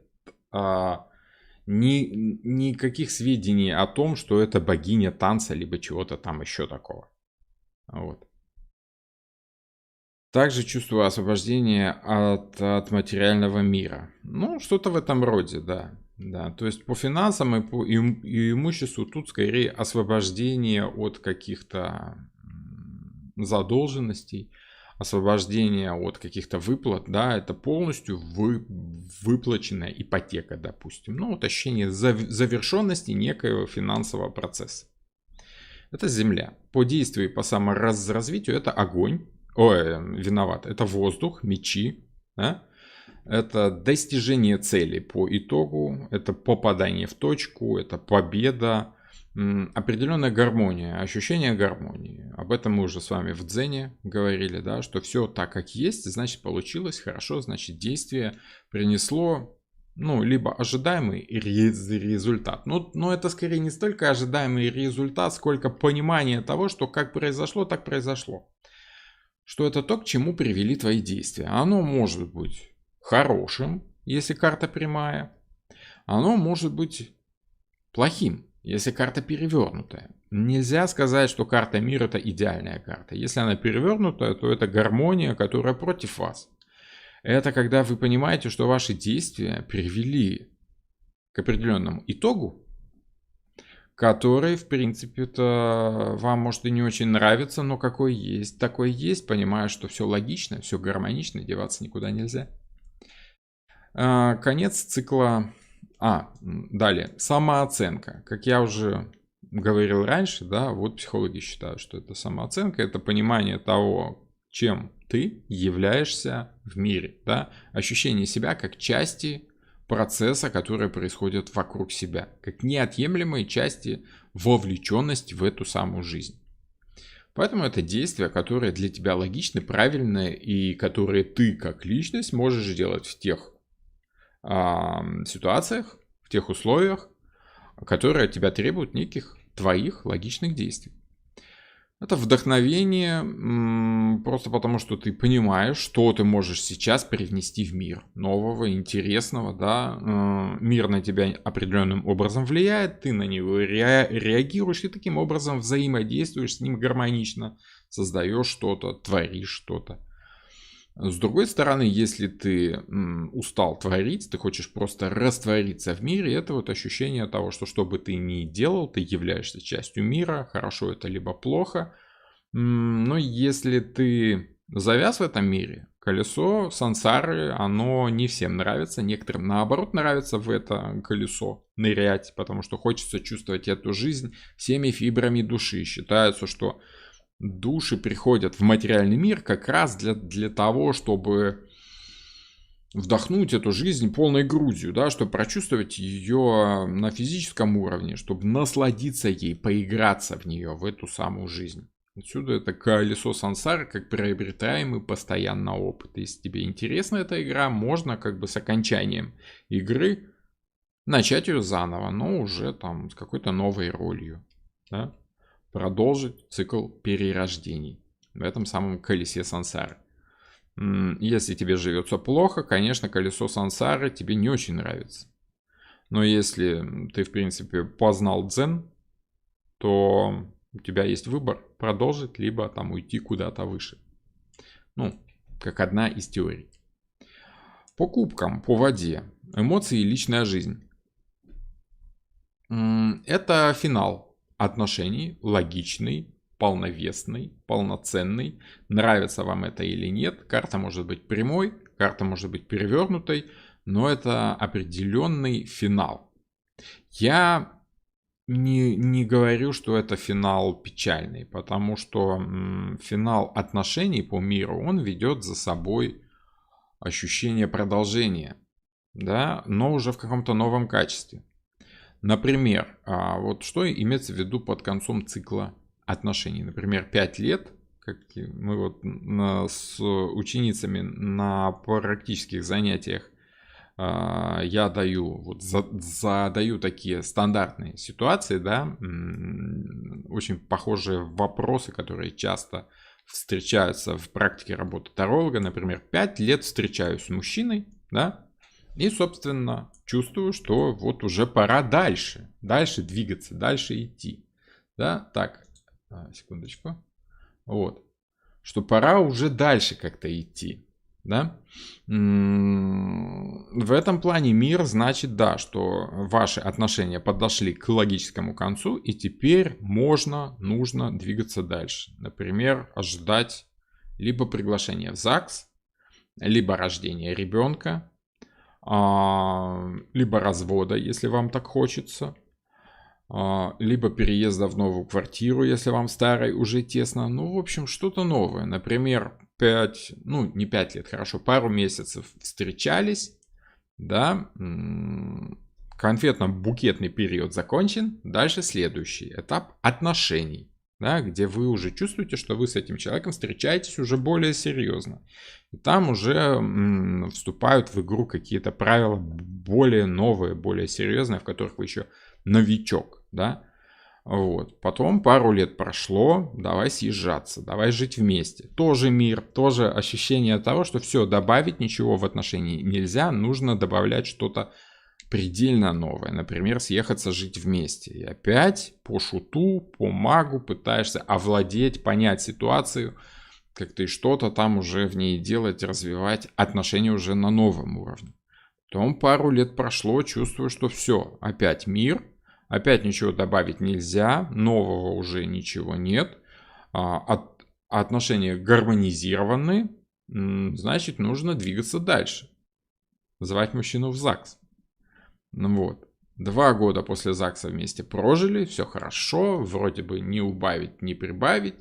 никаких сведений о том, что это богиня танца, либо чего-то там еще такого. Вот. Также чувствую освобождение от материального мира. Ну, что-то в этом роде, да. Да, то есть по финансам и по и имуществу тут скорее освобождение от каких-то задолженностей, освобождение от каких-то выплат, да, это полностью выплаченная ипотека, допустим. Ну, вот ощущение завершенности некоего финансового процесса. Это земля. По действию и по саморазвитию это огонь. Ой, виноват. Это воздух, мечи. Да? Это достижение цели по итогу. Это попадание в точку. Это победа. Определенная гармония. Ощущение гармонии. Об этом мы уже с вами в дзене говорили. Да? Что все так, как есть, значит получилось хорошо. Значит действие принесло, ну, либо ожидаемый результат. Но это скорее не столько ожидаемый результат, сколько понимание того, что как произошло, так произошло. Что это то, к чему привели твои действия. Оно может быть хорошим, если карта прямая. Оно может быть плохим, если карта перевернутая. Нельзя сказать, что карта мира — это идеальная карта. Если она перевернутая, то это гармония, которая против вас. Это когда вы понимаете, что ваши действия привели к определенному итогу, который, в принципе-то, вам может и не очень нравится, но какой есть, такой есть, понимая, что все логично, все гармонично, деваться никуда нельзя. Конец цикла. Далее, самооценка. Как я уже говорил раньше, да, вот психологи считают, что это самооценка, это понимание того, чем ты являешься в мире, да, ощущение себя как части процесса, которые происходят вокруг себя, как неотъемлемой части вовлеченности в эту самую жизнь. Поэтому это действия, которые для тебя логичны, правильные и которые ты как личность можешь делать в тех ситуациях, в тех условиях, которые от тебя требуют неких твоих логичных действий. Это вдохновение просто потому, что ты понимаешь, что ты можешь сейчас привнести в мир нового, интересного, да. Мир на тебя определенным образом влияет, ты на него реагируешь и таким образом взаимодействуешь с ним гармонично, создаешь что-то, творишь что-то. С другой стороны, если ты устал творить, ты хочешь просто раствориться в мире, это вот ощущение того, что бы ты ни делал, ты являешься частью мира, хорошо это либо плохо. Но если ты завяз в этом мире, колесо сансары, оно не всем нравится, некоторым наоборот нравится в это колесо нырять, потому что хочется чувствовать эту жизнь всеми фибрами души. Считается, что души приходят в материальный мир как раз для того, чтобы вдохнуть эту жизнь полной грудью, да, чтобы прочувствовать ее на физическом уровне, чтобы насладиться ей, поиграться в нее, в эту самую жизнь. Отсюда это колесо сансары как приобретаемый постоянно опыт. Если тебе интересна эта игра, можно как бы с окончанием игры начать ее заново, но уже там с какой-то новой ролью, да? Продолжить цикл перерождений в этом самом колесе сансары. Если тебе живется плохо, конечно, колесо сансары тебе не очень нравится. Но если ты, в принципе, познал дзен, то у тебя есть выбор продолжить, либо там уйти куда-то выше. Ну, как одна из теорий. По кубкам, по воде, эмоции и личная жизнь. Это финал отношений, логичный, полновесный, полноценный. Нравится вам это или нет. Карта может быть прямой, карта может быть перевернутой, но это определенный финал. Я не говорю, что это финал печальный, потому что финал отношений по миру, он ведет за собой ощущение продолжения, да, но уже в каком-то новом качестве. Например, вот что имеется в виду под концом цикла отношений. Например, 5 лет, как мы вот с ученицами на практических занятиях я задаю такие стандартные ситуации, да, очень похожие вопросы, которые часто встречаются в практике работы таролога. Например, 5 лет встречаюсь с мужчиной, да, и, собственно, чувствую, что вот уже пора дальше двигаться, дальше идти. Да, так, секундочку. Вот, что пора уже дальше как-то идти. Да? В этом плане мир значит, да, что ваши отношения подошли к логическому концу, и теперь нужно двигаться дальше. Например, ожидать либо приглашения в ЗАГС, либо рождения ребенка, либо развода, если вам так хочется, либо переезда в новую квартиру, если вам старой уже тесно. Ну, в общем, что-то новое. Например, не 5 лет, хорошо, пару месяцев встречались, да, конфетно-букетный период закончен, дальше следующий этап отношений, да, где вы уже чувствуете, что вы с этим человеком встречаетесь уже более серьезно. И там уже вступают в игру какие-то правила более новые, более серьезные, в которых вы еще новичок, да. Вот. Потом пару лет прошло, давай съезжаться, давай жить вместе. Тоже мир, тоже ощущение того, что все, добавить ничего в отношении нельзя, нужно добавлять что-то предельно новое. Например, съехаться жить вместе. И опять по шуту, по магу пытаешься овладеть, понять ситуацию, как-то и что-то там уже в ней делать, развивать, отношения уже на новом уровне. Потом пару лет прошло, чувствую, что все, опять мир. Опять ничего добавить нельзя, нового уже ничего нет. Отношения гармонизированы, значит, нужно двигаться дальше. Звать мужчину в ЗАГС. Вот. 2 года после ЗАГСа вместе прожили, все хорошо, вроде бы не убавить, не прибавить.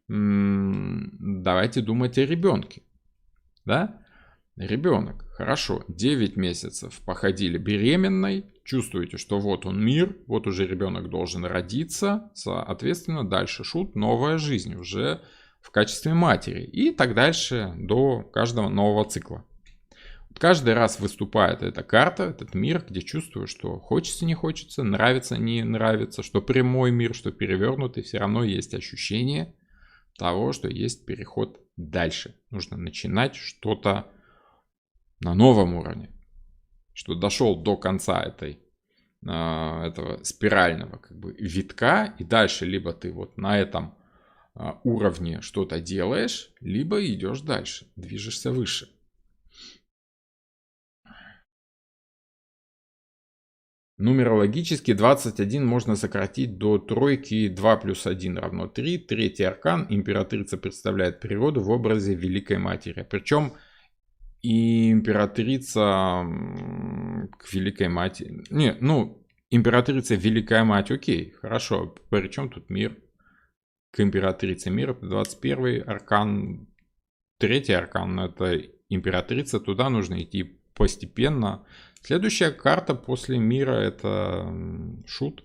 Давайте думать о ребенке. Да? Ребенок. Хорошо, 9 месяцев походили беременной, чувствуете, что вот он мир, вот уже ребенок должен родиться, соответственно, дальше шут, новая жизнь уже в качестве матери и так дальше до каждого нового цикла. Вот каждый раз выступает эта карта, этот мир, где чувствую, что хочется, не хочется, нравится, не нравится, что прямой мир, что перевернутый, все равно есть ощущение того, что есть переход дальше. Нужно начинать что-то на новом уровне, что дошел до конца этого спирального как бы витка, и дальше либо ты вот на этом уровне что-то делаешь, либо идешь дальше, движешься выше. Нумерологически 21 можно сократить до тройки 2 плюс 1 равно 3. Третий аркан. Императрица представляет природу в образе Великой Матери. Причем и императрица к Великой Матери... Не, ну, императрица Великая Мать, окей, хорошо. Причем тут мир? К императрице мир, это 21 аркан. Третий аркан, это императрица. Туда нужно идти постепенно. Следующая карта после мира — это шут.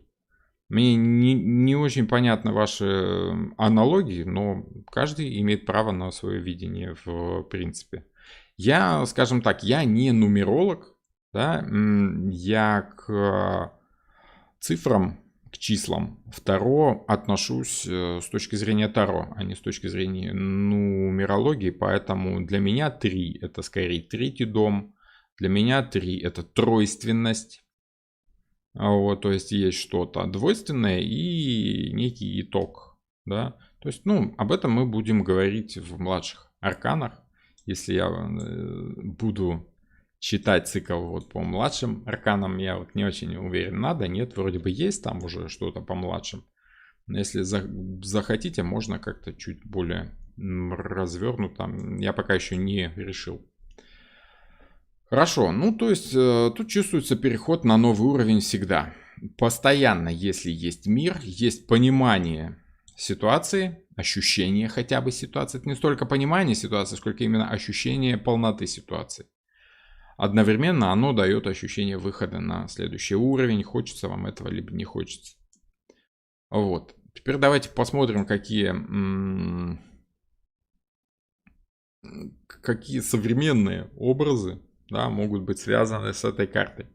Мне не очень понятны ваши аналогии, но каждый имеет право на свое видение в принципе. Я, скажем так, я не нумеролог, да, я к цифрам, к числам в Таро отношусь с точки зрения Таро, а не с точки зрения нумерологии, поэтому для меня 3 это скорее третий дом. Для меня 3 это тройственность. Вот, то есть есть что-то двойственное и некий итог. Да? То есть, ну, об этом мы будем говорить в младших арканах. Если я буду читать цикл вот по младшим арканам, я вот не очень уверен, надо, нет, вроде бы есть там уже что-то по младшим. Но если захотите, можно как-то чуть более развернуто. Я пока еще не решил. Хорошо, ну то есть тут чувствуется переход на новый уровень всегда. Постоянно, если есть мир, есть понимание ситуации, ощущение хотя бы ситуации. Это не столько понимание ситуации, сколько именно ощущение полноты ситуации. Одновременно оно дает ощущение выхода на следующий уровень, хочется вам этого, либо не хочется. Вот. Теперь давайте посмотрим, какие современные образы, да, могут быть связаны с этой картой.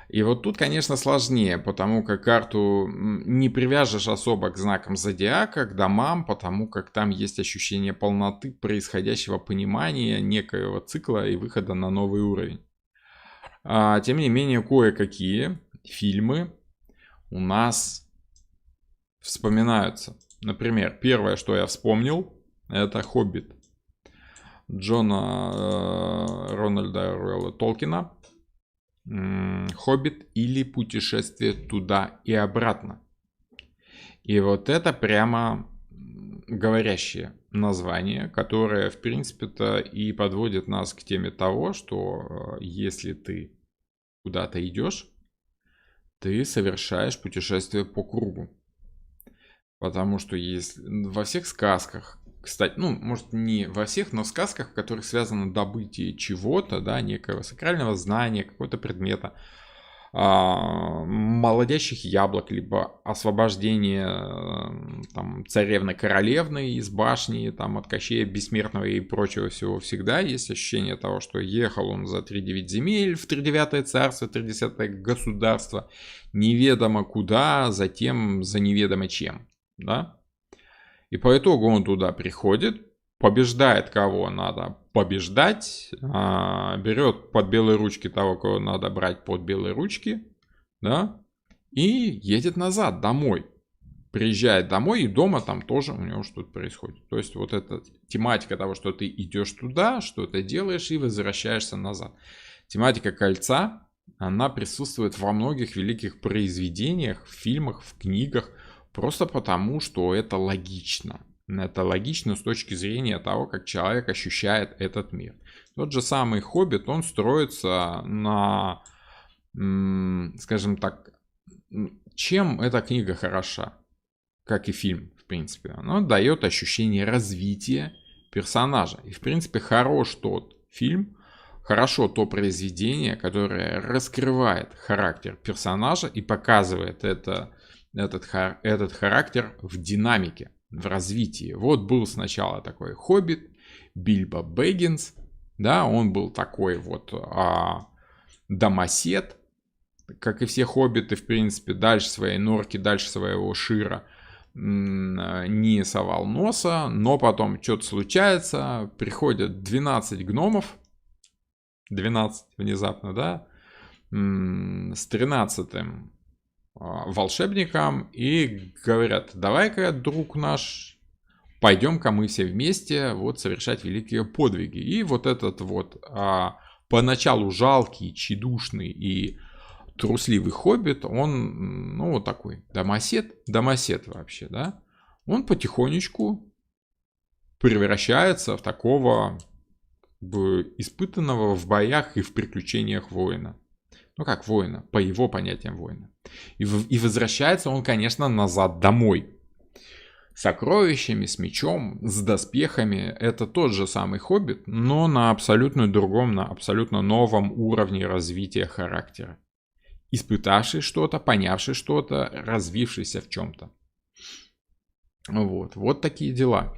И вот тут, конечно, сложнее, потому как карту не привяжешь особо к знакам зодиака, к домам, потому как там есть ощущение полноты происходящего понимания некоего цикла и выхода на новый уровень. Тем не менее, кое-какие фильмы у нас вспоминаются. Например, первое, что я вспомнил, это «Хоббит» Джона Рональда Руэлла Толкина. «Хоббит» или «Путешествие туда и обратно». И вот это прямо говорящее название, которое, в принципе-то, и подводит нас к теме того, что если ты куда-то идешь, ты совершаешь путешествие по кругу. Потому что есть во всех сказках, кстати, ну, может, не во всех, но в сказках, в которых связано добытие чего-то, да, некого сакрального знания, какого-то предмета, молодящих яблок, либо освобождение там, царевны-королевны из башни, там, от Кощея Бессмертного и прочего всего, всегда есть ощущение того, что ехал он за 3-9 земель в 3-9 царство, 3-10 государство, неведомо куда, затем за неведомо чем, да? И по итогу он туда приходит, побеждает кого надо побеждать, берет под белые ручки того, кого надо брать под белые ручки, да, и едет назад, домой. Приезжает домой, и дома там тоже у него что-то происходит. То есть вот эта тематика того, что ты идешь туда, что-то делаешь и возвращаешься назад. Тематика кольца, она присутствует во многих великих произведениях, в фильмах, в книгах, просто потому, что это логично. Это логично с точки зрения того, как человек ощущает этот мир. Тот же самый «Хоббит», он строится на, скажем так, чем эта книга хороша, как и фильм, в принципе. Она дает ощущение развития персонажа. И, в принципе, хорош тот фильм, хорошо то произведение, которое раскрывает характер персонажа и показывает этот характер в динамике, в развитии. Вот был сначала такой «Хоббит», Бильбо Бэггинс, Да, он был такой вот домосед, как и все хоббиты, в принципе, дальше своей норки, дальше своего шира не совал носа, но потом что-то случается, приходят 12 гномов, 12 внезапно, да, с 13-м волшебником и говорят: давай-ка, друг наш, пойдем-ка мы все вместе вот совершать великие подвиги. И вот этот вот поначалу жалкий, тщедушный и трусливый хоббит, он, ну, вот такой домосед вообще, да, он потихонечку превращается в такого испытанного в боях и в приключениях воина. Ну, как воина, по его понятиям воина. И возвращается он, конечно, назад домой. С сокровищами, с мечом, с доспехами. Это тот же самый хоббит, но на абсолютно другом, на абсолютно новом уровне развития характера. Испытавший что-то, понявший что-то, развившийся в чем-то. Вот такие дела.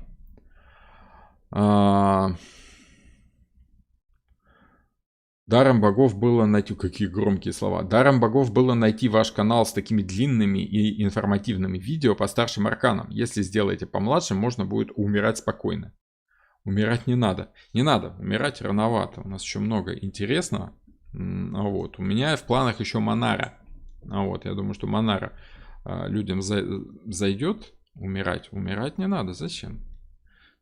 Даром богов было найти... Какие громкие слова. Даром богов было найти ваш канал с такими длинными и информативными видео по старшим арканам. Если сделаете по младшим, можно будет умирать спокойно. Умирать не надо. Не надо, умирать рановато. У нас еще много интересного. Вот. У меня в планах еще Монара. Вот. Я думаю, что Монара людям зайдет. Умирать не надо. Зачем?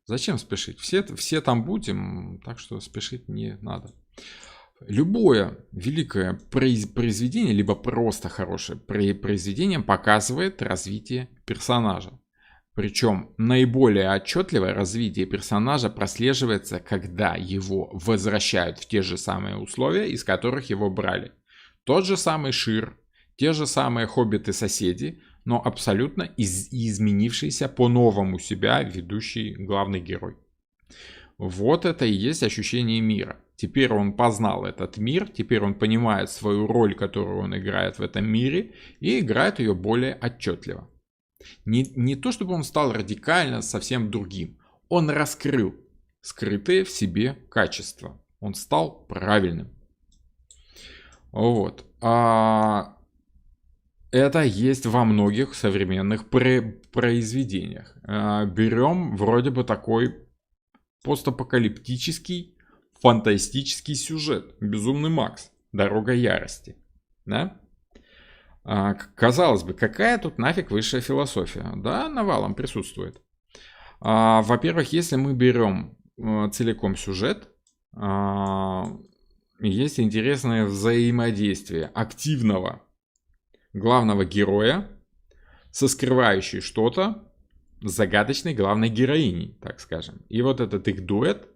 Зачем спешить? Все там будем, так что спешить не надо. Любое великое произведение, либо просто хорошее произведение показывает развитие персонажа. Причем наиболее отчетливое развитие персонажа прослеживается, когда его возвращают в те же самые условия, из которых его брали. Тот же самый Шир, те же самые хоббиты-соседи, но абсолютно изменившийся по-новому себя ведущий главный герой. Вот это и есть ощущение мира. Теперь он познал этот мир, теперь он понимает свою роль, которую он играет в этом мире, и играет ее более отчетливо. Не то, чтобы он стал радикально совсем другим. Он раскрыл скрытые в себе качества. Он стал правильным. Вот. Это есть во многих современных произведениях. Берем вроде бы такой постапокалиптический, фантастический сюжет. Безумный Макс. Дорога ярости. Да? Казалось бы, какая тут нафиг высшая философия? Да, навалом присутствует. Во-первых, если мы берем целиком сюжет, есть интересное взаимодействие активного главного героя со скрывающей что-то загадочной главной героиней, так скажем. И вот этот их дуэт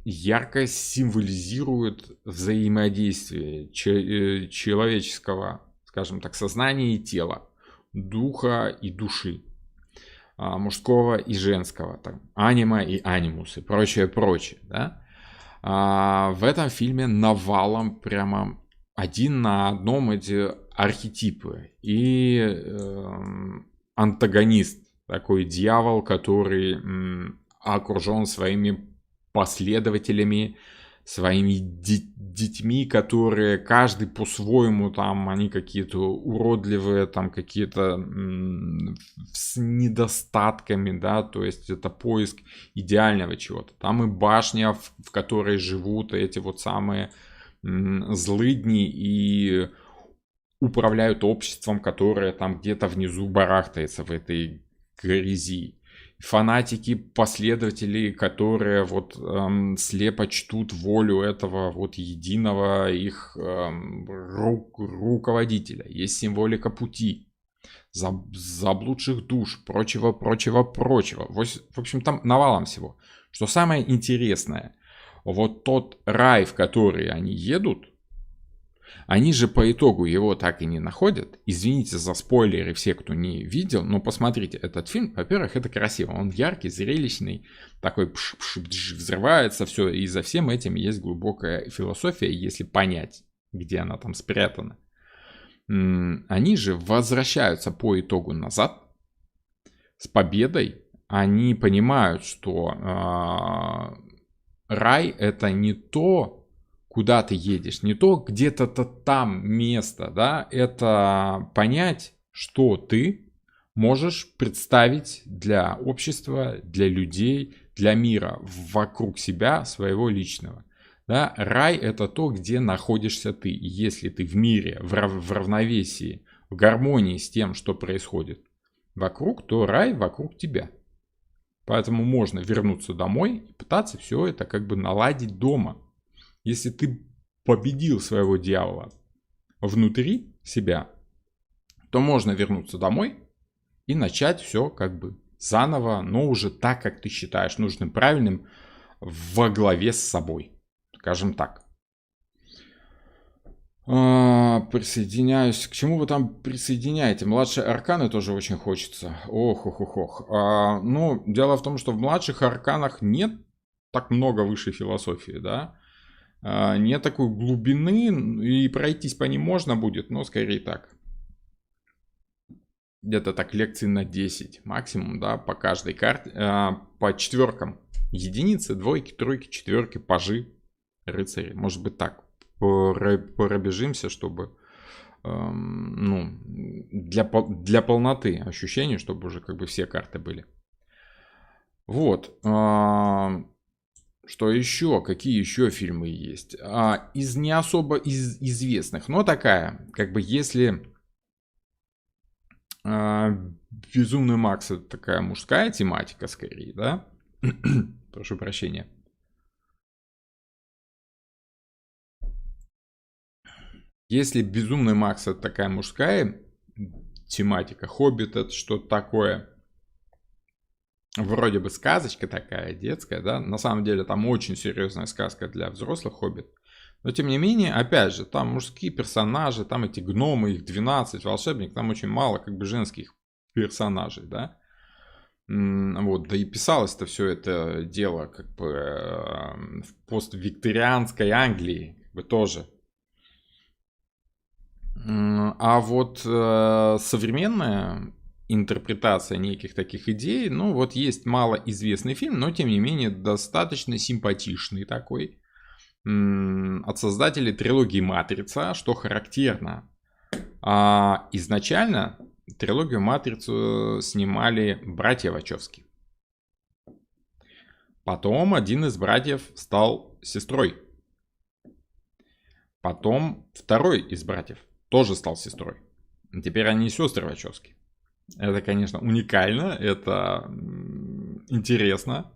ярко символизирует взаимодействие человеческого, скажем так, сознания и тела, духа и души, мужского и женского, там, анима и анимус и прочее. Да? В этом фильме навалом прямо один на одном эти архетипы. И антагонист, такой дьявол, который окружен своими последователями, своими детьми, которые каждый по-своему, там, они какие-то уродливые, там, какие-то с недостатками, да, то есть это поиск идеального чего-то. Там и башня, в которой живут эти вот самые злыдни и управляют обществом, которое там где-то внизу барахтается в этой грязи. Фанатики, последователи, которые вот слепо чтут волю этого вот единого их руководителя. Есть символика пути, заблудших душ, прочего. В общем, там навалом всего. Что самое интересное, вот тот рай, в который они едут, они же по итогу его так и не находят. Извините за спойлеры все, кто не видел, но посмотрите этот фильм. Во-первых, это красиво. Он яркий, зрелищный, такой взрывается все. И за всем этим есть глубокая философия, если понять, где она там спрятана. Они же возвращаются по итогу назад с победой. Они понимают, что рай это не то, куда ты едешь, не то где-то там место, да, это понять, что ты можешь представить для общества, для людей, для мира, вокруг себя, своего личного. Да? Рай это то, где находишься ты. И если ты в мире, в равновесии, в гармонии с тем, что происходит вокруг, то рай вокруг тебя. Поэтому можно вернуться домой и пытаться все это как бы наладить дома. Если ты победил своего дьявола внутри себя, то можно вернуться домой и начать все как бы заново, но уже так, как ты считаешь нужным, правильным, во главе с собой. Скажем так. Присоединяюсь. К чему вы там присоединяете? Младшие арканы тоже очень хочется. Ох, ох, ох, ох. Ну, дело в том, что в младших арканах нет так много высшей философии, да. Нет такой глубины, и пройтись по ним можно будет, но скорее так. Где-то так лекций на 10 максимум, да, по каждой карте, по четверкам. Единицы, двойки, тройки, четверки, пажи, рыцари. Может быть так. Пробежимся, чтобы ну, для полноты ощущений, чтобы уже как бы все карты были. Вот. Что еще? Какие еще фильмы есть? Из не особо известных, но такая, как бы если Безумный Макс это такая мужская тематика скорее, да? Прошу прощения. Если Безумный Макс это такая мужская тематика, Хоббит это что-то такое, вроде бы сказочка такая детская, да, на самом деле там очень серьезная сказка для взрослых, Хоббит. Но тем не менее, опять же, там мужские персонажи, там эти гномы, их 12, волшебник, там очень мало как бы женских персонажей, да. Вот, да и писалось-то все это дело как бы в поствикторианской Англии, как бы тоже. А вот современная интерпретация неких таких идей, ну вот есть малоизвестный фильм, но тем не менее достаточно симпатичный такой, от создателей трилогии «Матрица», что характерно. Изначально трилогию «Матрицу» снимали братья Вачовски. Потом один из братьев стал сестрой. Потом второй из братьев тоже стал сестрой. Теперь они сестры Вачовски. Это, конечно, уникально, это интересно.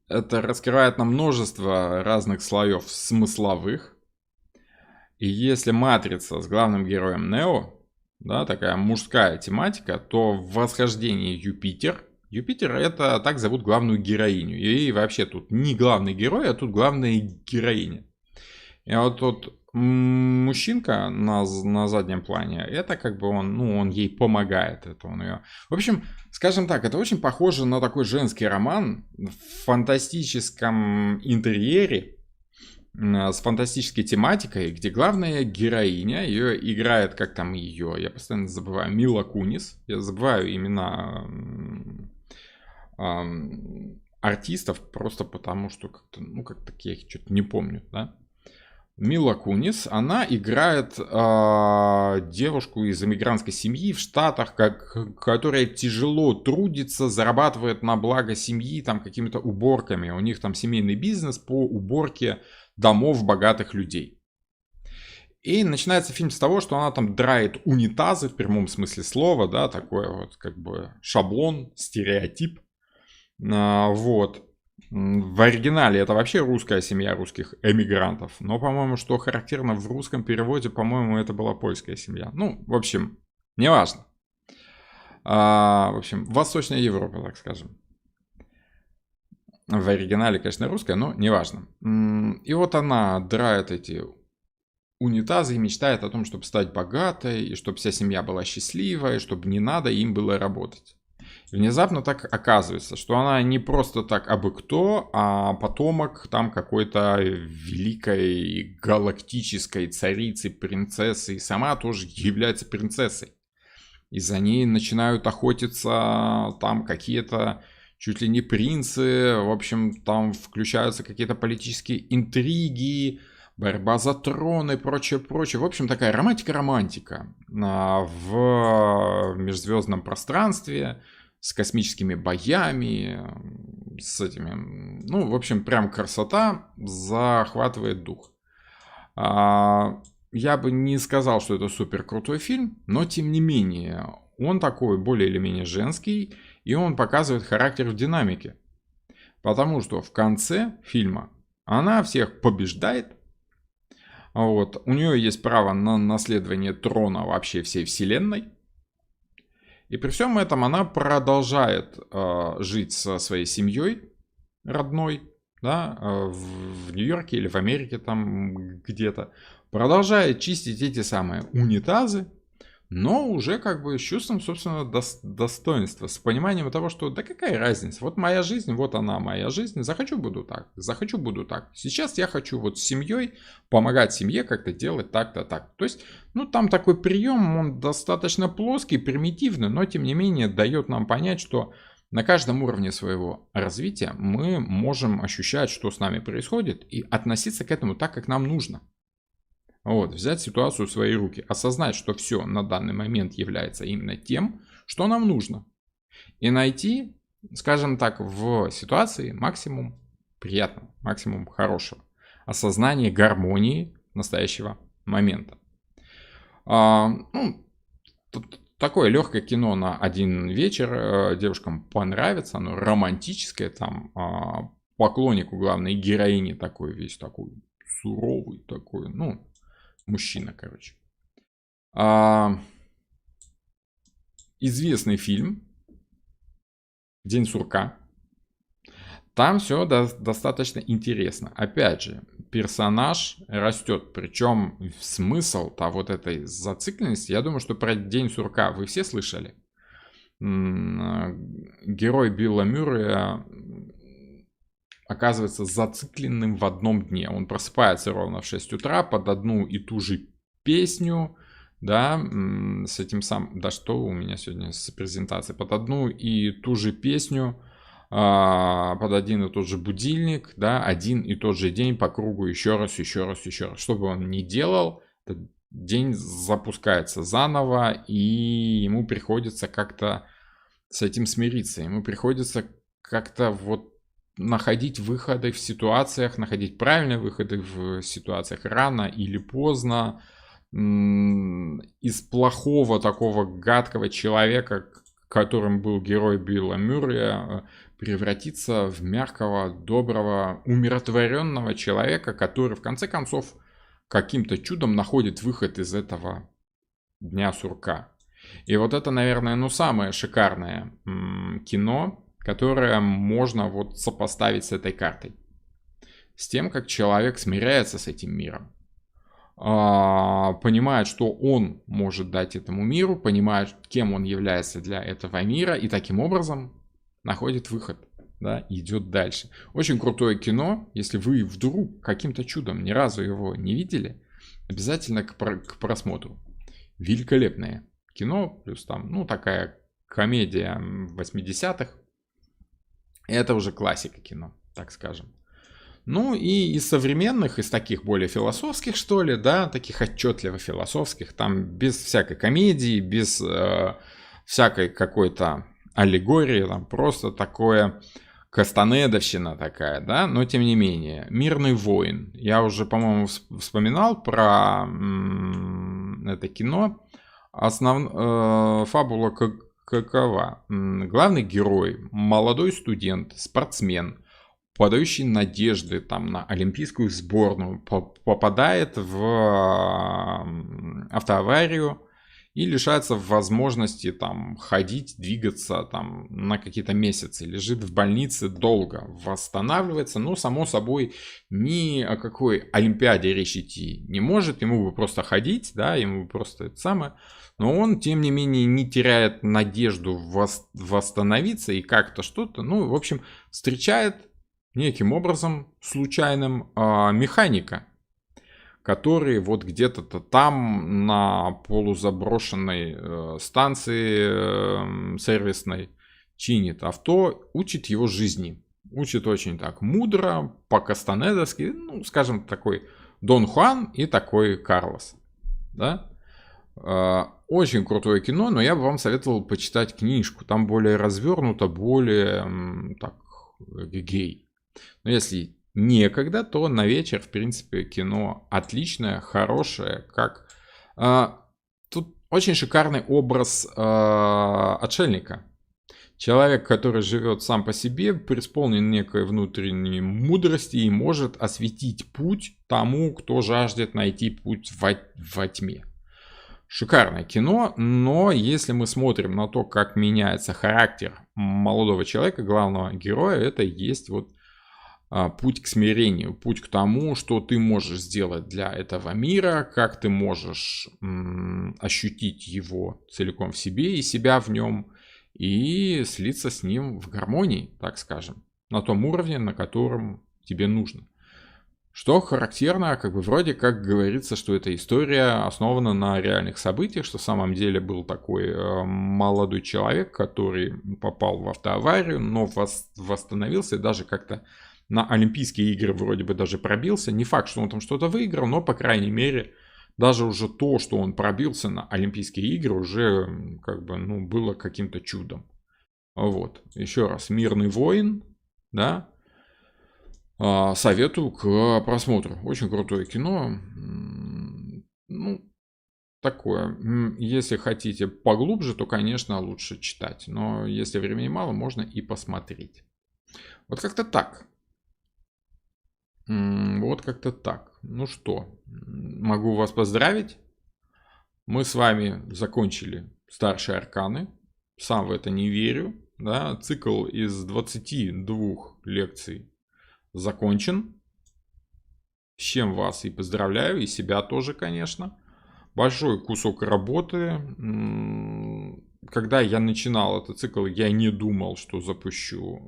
Это раскрывает нам множество разных слоев смысловых. И если «Матрица» с главным героем Нео, да, такая мужская тематика, то в «Восхождении Юпитер», Юпитер это так зовут главную героиню. И вообще тут не главный герой, а тут главная героиня. И вот тот мужчинка на заднем плане, это как бы он ей помогает. Это он ее... В общем, скажем так, это очень похоже на такой женский роман в фантастическом интерьере, с фантастической тематикой, где главная героиня, ее играет, как там ее, я постоянно забываю, Мила Кунис. Я забываю имена артистов, просто потому что как-то, ну, как-то я их что-то не помню, да. Мила Кунис, она играет девушку из иммигрантской семьи в Штатах, которая тяжело трудится, зарабатывает на благо семьи там какими-то уборками. У них там семейный бизнес по уборке домов богатых людей. И начинается фильм с того, что она там драет унитазы в прямом смысле слова, да, такой вот как бы шаблон, стереотип. Вот. В оригинале это вообще русская семья русских эмигрантов. Но, по-моему, что характерно в русском переводе, по-моему, это была польская семья. Ну, в общем, неважно. В общем, Восточная Европа, так скажем. В оригинале, конечно, русская, но неважно. И вот она драет эти унитазы и мечтает о том, чтобы стать богатой, и чтобы вся семья была счастливая, и чтобы не надо им было работать. Внезапно так оказывается, что она не просто так абы кто, а потомок там какой-то великой галактической царицы, принцессы, и сама тоже является принцессой. И за ней начинают охотиться там какие-то чуть ли не принцы, в общем, там включаются какие-то политические интриги, борьба за трон и прочее, прочее. В общем, такая романтика-романтика в межзвездном пространстве, с космическими боями, с этими... Ну, в общем, прям красота, захватывает дух. Я бы не сказал, что это супер крутой фильм, но тем не менее, он такой более или менее женский, и он показывает характер в динамике. Потому что в конце фильма она всех побеждает. Вот. У нее есть право на наследование трона вообще всей вселенной. И при всем этом она продолжает жить со своей семьей родной, да, в Нью-Йорке или в Америке там где-то. Продолжает чистить эти самые унитазы, но уже как бы с чувством собственного достоинства, с пониманием того, что да какая разница, вот моя жизнь, вот она моя жизнь, захочу буду так, захочу буду так. Сейчас я хочу вот с семьей помогать семье как-то делать так-то так. То есть, ну там такой прием, он достаточно плоский, примитивный, но тем не менее дает нам понять, что на каждом уровне своего развития мы можем ощущать, что с нами происходит, и относиться к этому так, как нам нужно. Вот, взять ситуацию в свои руки, осознать, что все на данный момент является именно тем, что нам нужно. И найти, скажем так, в ситуации максимум приятного, максимум хорошего. Осознание гармонии настоящего момента. Такое легкое кино на один вечер. Девушкам понравится, оно романтическое. Там поклонник у главной героини такой весь такой суровый такой, ну, мужчина, короче. Известный фильм «День сурка». Там все достаточно интересно. Опять же, персонаж растет. Причем смысл-то вот этой зацикленности, я думаю, что про «День сурка» вы все слышали. Герой Билла Мюррея оказывается зацикленным в одном дне. Он просыпается ровно в 6 утра под одну и ту же песню, да, с этим самым, да что у меня сегодня с презентацией, под одну и ту же песню, под один и тот же будильник, да, один и тот же день по кругу еще раз. Что бы он ни делал, этот день запускается заново, и ему приходится как-то с этим смириться, ему приходится как-то вот находить выходы в ситуациях, находить правильные выходы в ситуациях рано или поздно, из плохого такого гадкого человека, которым был герой Билла Мюррея, превратиться в мягкого, доброго, умиротворенного человека, который в конце концов каким-то чудом находит выход из этого дня сурка. И вот это, наверное, ну самое шикарное кино, которое можно вот сопоставить с этой картой. С тем, как человек смиряется с этим миром. Понимает, что он может дать этому миру, понимает, кем он является для этого мира, и таким образом находит выход, да, идет дальше. Очень крутое кино. Если вы вдруг каким-то чудом ни разу его не видели, обязательно к просмотру. Великолепное кино, плюс там, ну, такая комедия 80-х. Это уже классика кино, так скажем. Ну и из современных, из таких более философских, что ли, да, таких отчетливо философских, там без всякой комедии, без всякой какой-то аллегории, там просто такое кастанедовщина такая, да, но тем не менее, «Мирный воин». Я уже, по-моему, вспоминал про это кино. Фабула какова? Главный герой, молодой студент, спортсмен, подающий надежды там, на олимпийскую сборную, попадает в автоаварию и лишается возможности там, ходить, двигаться там, на какие-то месяцы. Лежит в больнице долго, восстанавливается. Но, само собой, ни о какой олимпиаде речь идти не может. Ему бы просто ходить, да, ему бы просто это самое. Но он, тем не менее, не теряет надежду восстановиться и как-то что-то. Ну, в общем, встречает неким образом случайным механика, который вот где-то там на полузаброшенной станции сервисной чинит авто, учит его жизни. Учит очень так мудро, по-кастанедовски, ну, скажем, такой Дон Хуан и такой Карлос. Да? Очень крутое кино, но я бы вам советовал почитать книжку. Там более развернуто, более так, гей. Но если некогда, то на вечер, в принципе, кино отличное, хорошее. Тут очень шикарный образ отшельника. Человек, который живет сам по себе, преисполнен некой внутренней мудрости и может осветить путь тому, кто жаждет найти путь во тьме. Шикарное кино, но если мы смотрим на то, как меняется характер молодого человека, главного героя, это и есть вот путь к смирению, путь к тому, что ты можешь сделать для этого мира, как ты можешь ощутить его целиком в себе и себя в нем, и слиться с ним в гармонии, так скажем, на том уровне, на котором тебе нужно. Что характерно, как бы вроде как говорится, что эта история основана на реальных событиях, что в самом деле был такой молодой человек, который попал в автоаварию, но восстановился и даже как-то на Олимпийские игры вроде бы даже пробился. Не факт, что он там что-то выиграл, но, по крайней мере, даже уже то, что он пробился на Олимпийские игры, уже как бы, ну, было каким-то чудом. Вот. Еще раз, «Мирный воин», да, советую к просмотру. Очень крутое кино. Ну, такое. Если хотите поглубже, то, конечно, лучше читать. Но если времени мало, можно и посмотреть. Вот как-то так. Вот как-то так. Ну что, могу вас поздравить. Мы с вами закончили старшие арканы. Сам в это не верю. Да? Цикл из 22 лекций закончен. С чем вас и поздравляю, и себя тоже, конечно. Большой кусок работы. Когда я начинал этот цикл, я не думал, что запущу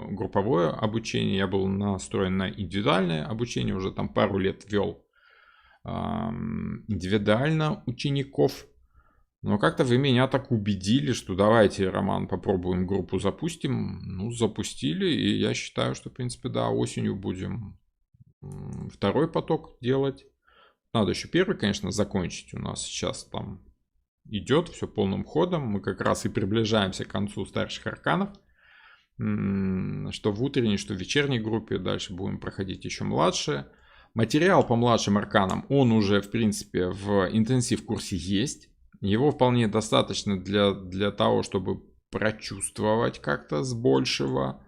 групповое обучение. Я был настроен на индивидуальное обучение, уже там пару лет вел индивидуально учеников. Но как-то вы меня так убедили, что давайте, Роман, попробуем группу запустим. Ну, запустили, и я считаю, что, в принципе, да, осенью будем второй поток делать. Надо еще первый, конечно, закончить. У нас сейчас там идет все полным ходом. Мы как раз и приближаемся к концу старших арканов. Что в утренней, что в вечерней группе. Дальше будем проходить еще младшие. Материал по младшим арканам, он уже, в принципе, в интенсив курсе есть. Его вполне достаточно для того, чтобы прочувствовать как-то с большего.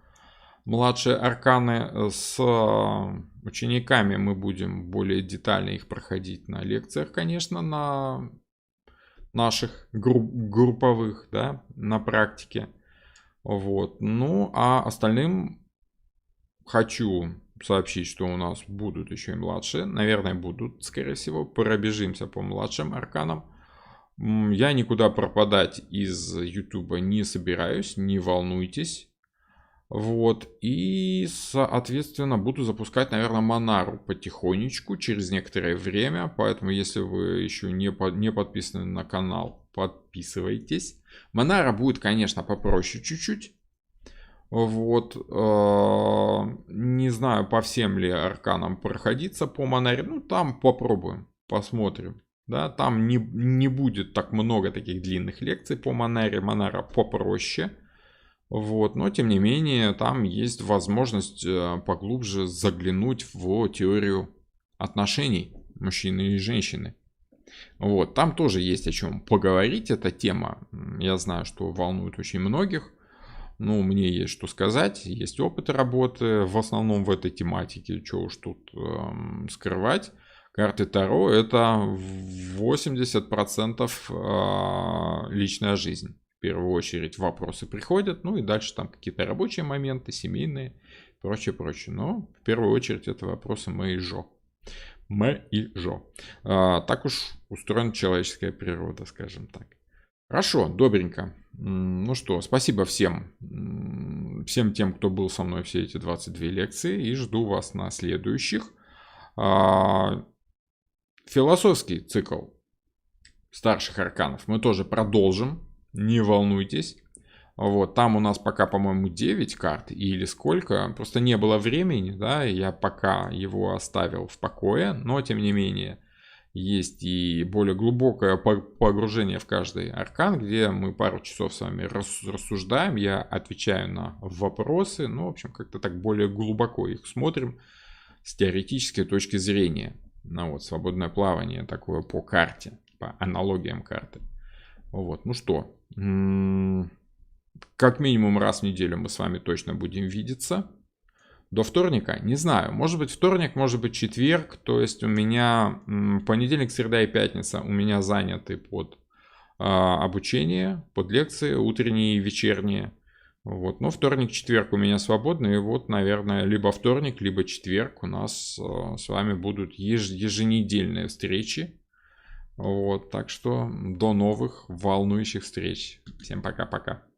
Младшие арканы с учениками мы будем более детально их проходить на лекциях, конечно, на наших групповых, да, на практике. Вот. Ну, а остальным хочу сообщить, что у нас будут еще и младшие. Наверное, будут, скорее всего. Пробежимся по младшим арканам. Я никуда пропадать из YouTube не собираюсь, не волнуйтесь. Вот, и, соответственно, буду запускать, наверное, Монару потихонечку, через некоторое время. Поэтому, если вы еще не подписаны на канал, подписывайтесь. Монара будет, конечно, попроще чуть-чуть. Вот, не знаю, по всем ли арканам проходиться по Монаре. Ну, там попробуем, посмотрим. Да, там не будет так много таких длинных лекций по Монаре. Монара попроще. Вот, но тем не менее, там есть возможность поглубже заглянуть в теорию отношений мужчины и женщины. Вот, там тоже есть о чем поговорить. Эта тема, я знаю, что волнует очень многих. Ну, мне есть что сказать, есть опыт работы в основном в этой тематике. Что уж тут скрывать. Карты Таро — это 80% личная жизнь. В первую очередь вопросы приходят, ну и дальше там какие-то рабочие моменты, семейные, прочее. Но в первую очередь это вопросы мэйжо. Так уж устроена человеческая природа, скажем так. Хорошо, добренько. Ну что, спасибо всем тем, кто был со мной все эти 22 лекции, и жду вас на следующих. Философский цикл старших арканов мы тоже продолжим. Не волнуйтесь. Вот, там у нас пока, по-моему, 9 карт или сколько. Просто не было времени, да, и я пока его оставил в покое. Но, тем не менее, есть и более глубокое погружение в каждый аркан, где мы пару часов с вами рассуждаем. Я отвечаю на вопросы. Ну, в общем, как-то так более глубоко их смотрим с теоретической точки зрения. Ну вот, свободное плавание такое по карте, по аналогиям карты. Вот, ну что, как минимум раз в неделю мы с вами точно будем видеться. До вторника? Не знаю. Может быть вторник, может быть четверг. То есть у меня понедельник, среда и пятница у меня заняты под обучение, под лекции утренние и вечерние. Вот. Но вторник, четверг у меня свободны. И вот, наверное, либо вторник, либо четверг у нас с вами будут еженедельные встречи. Вот. Так что до новых волнующих встреч. Всем пока-пока.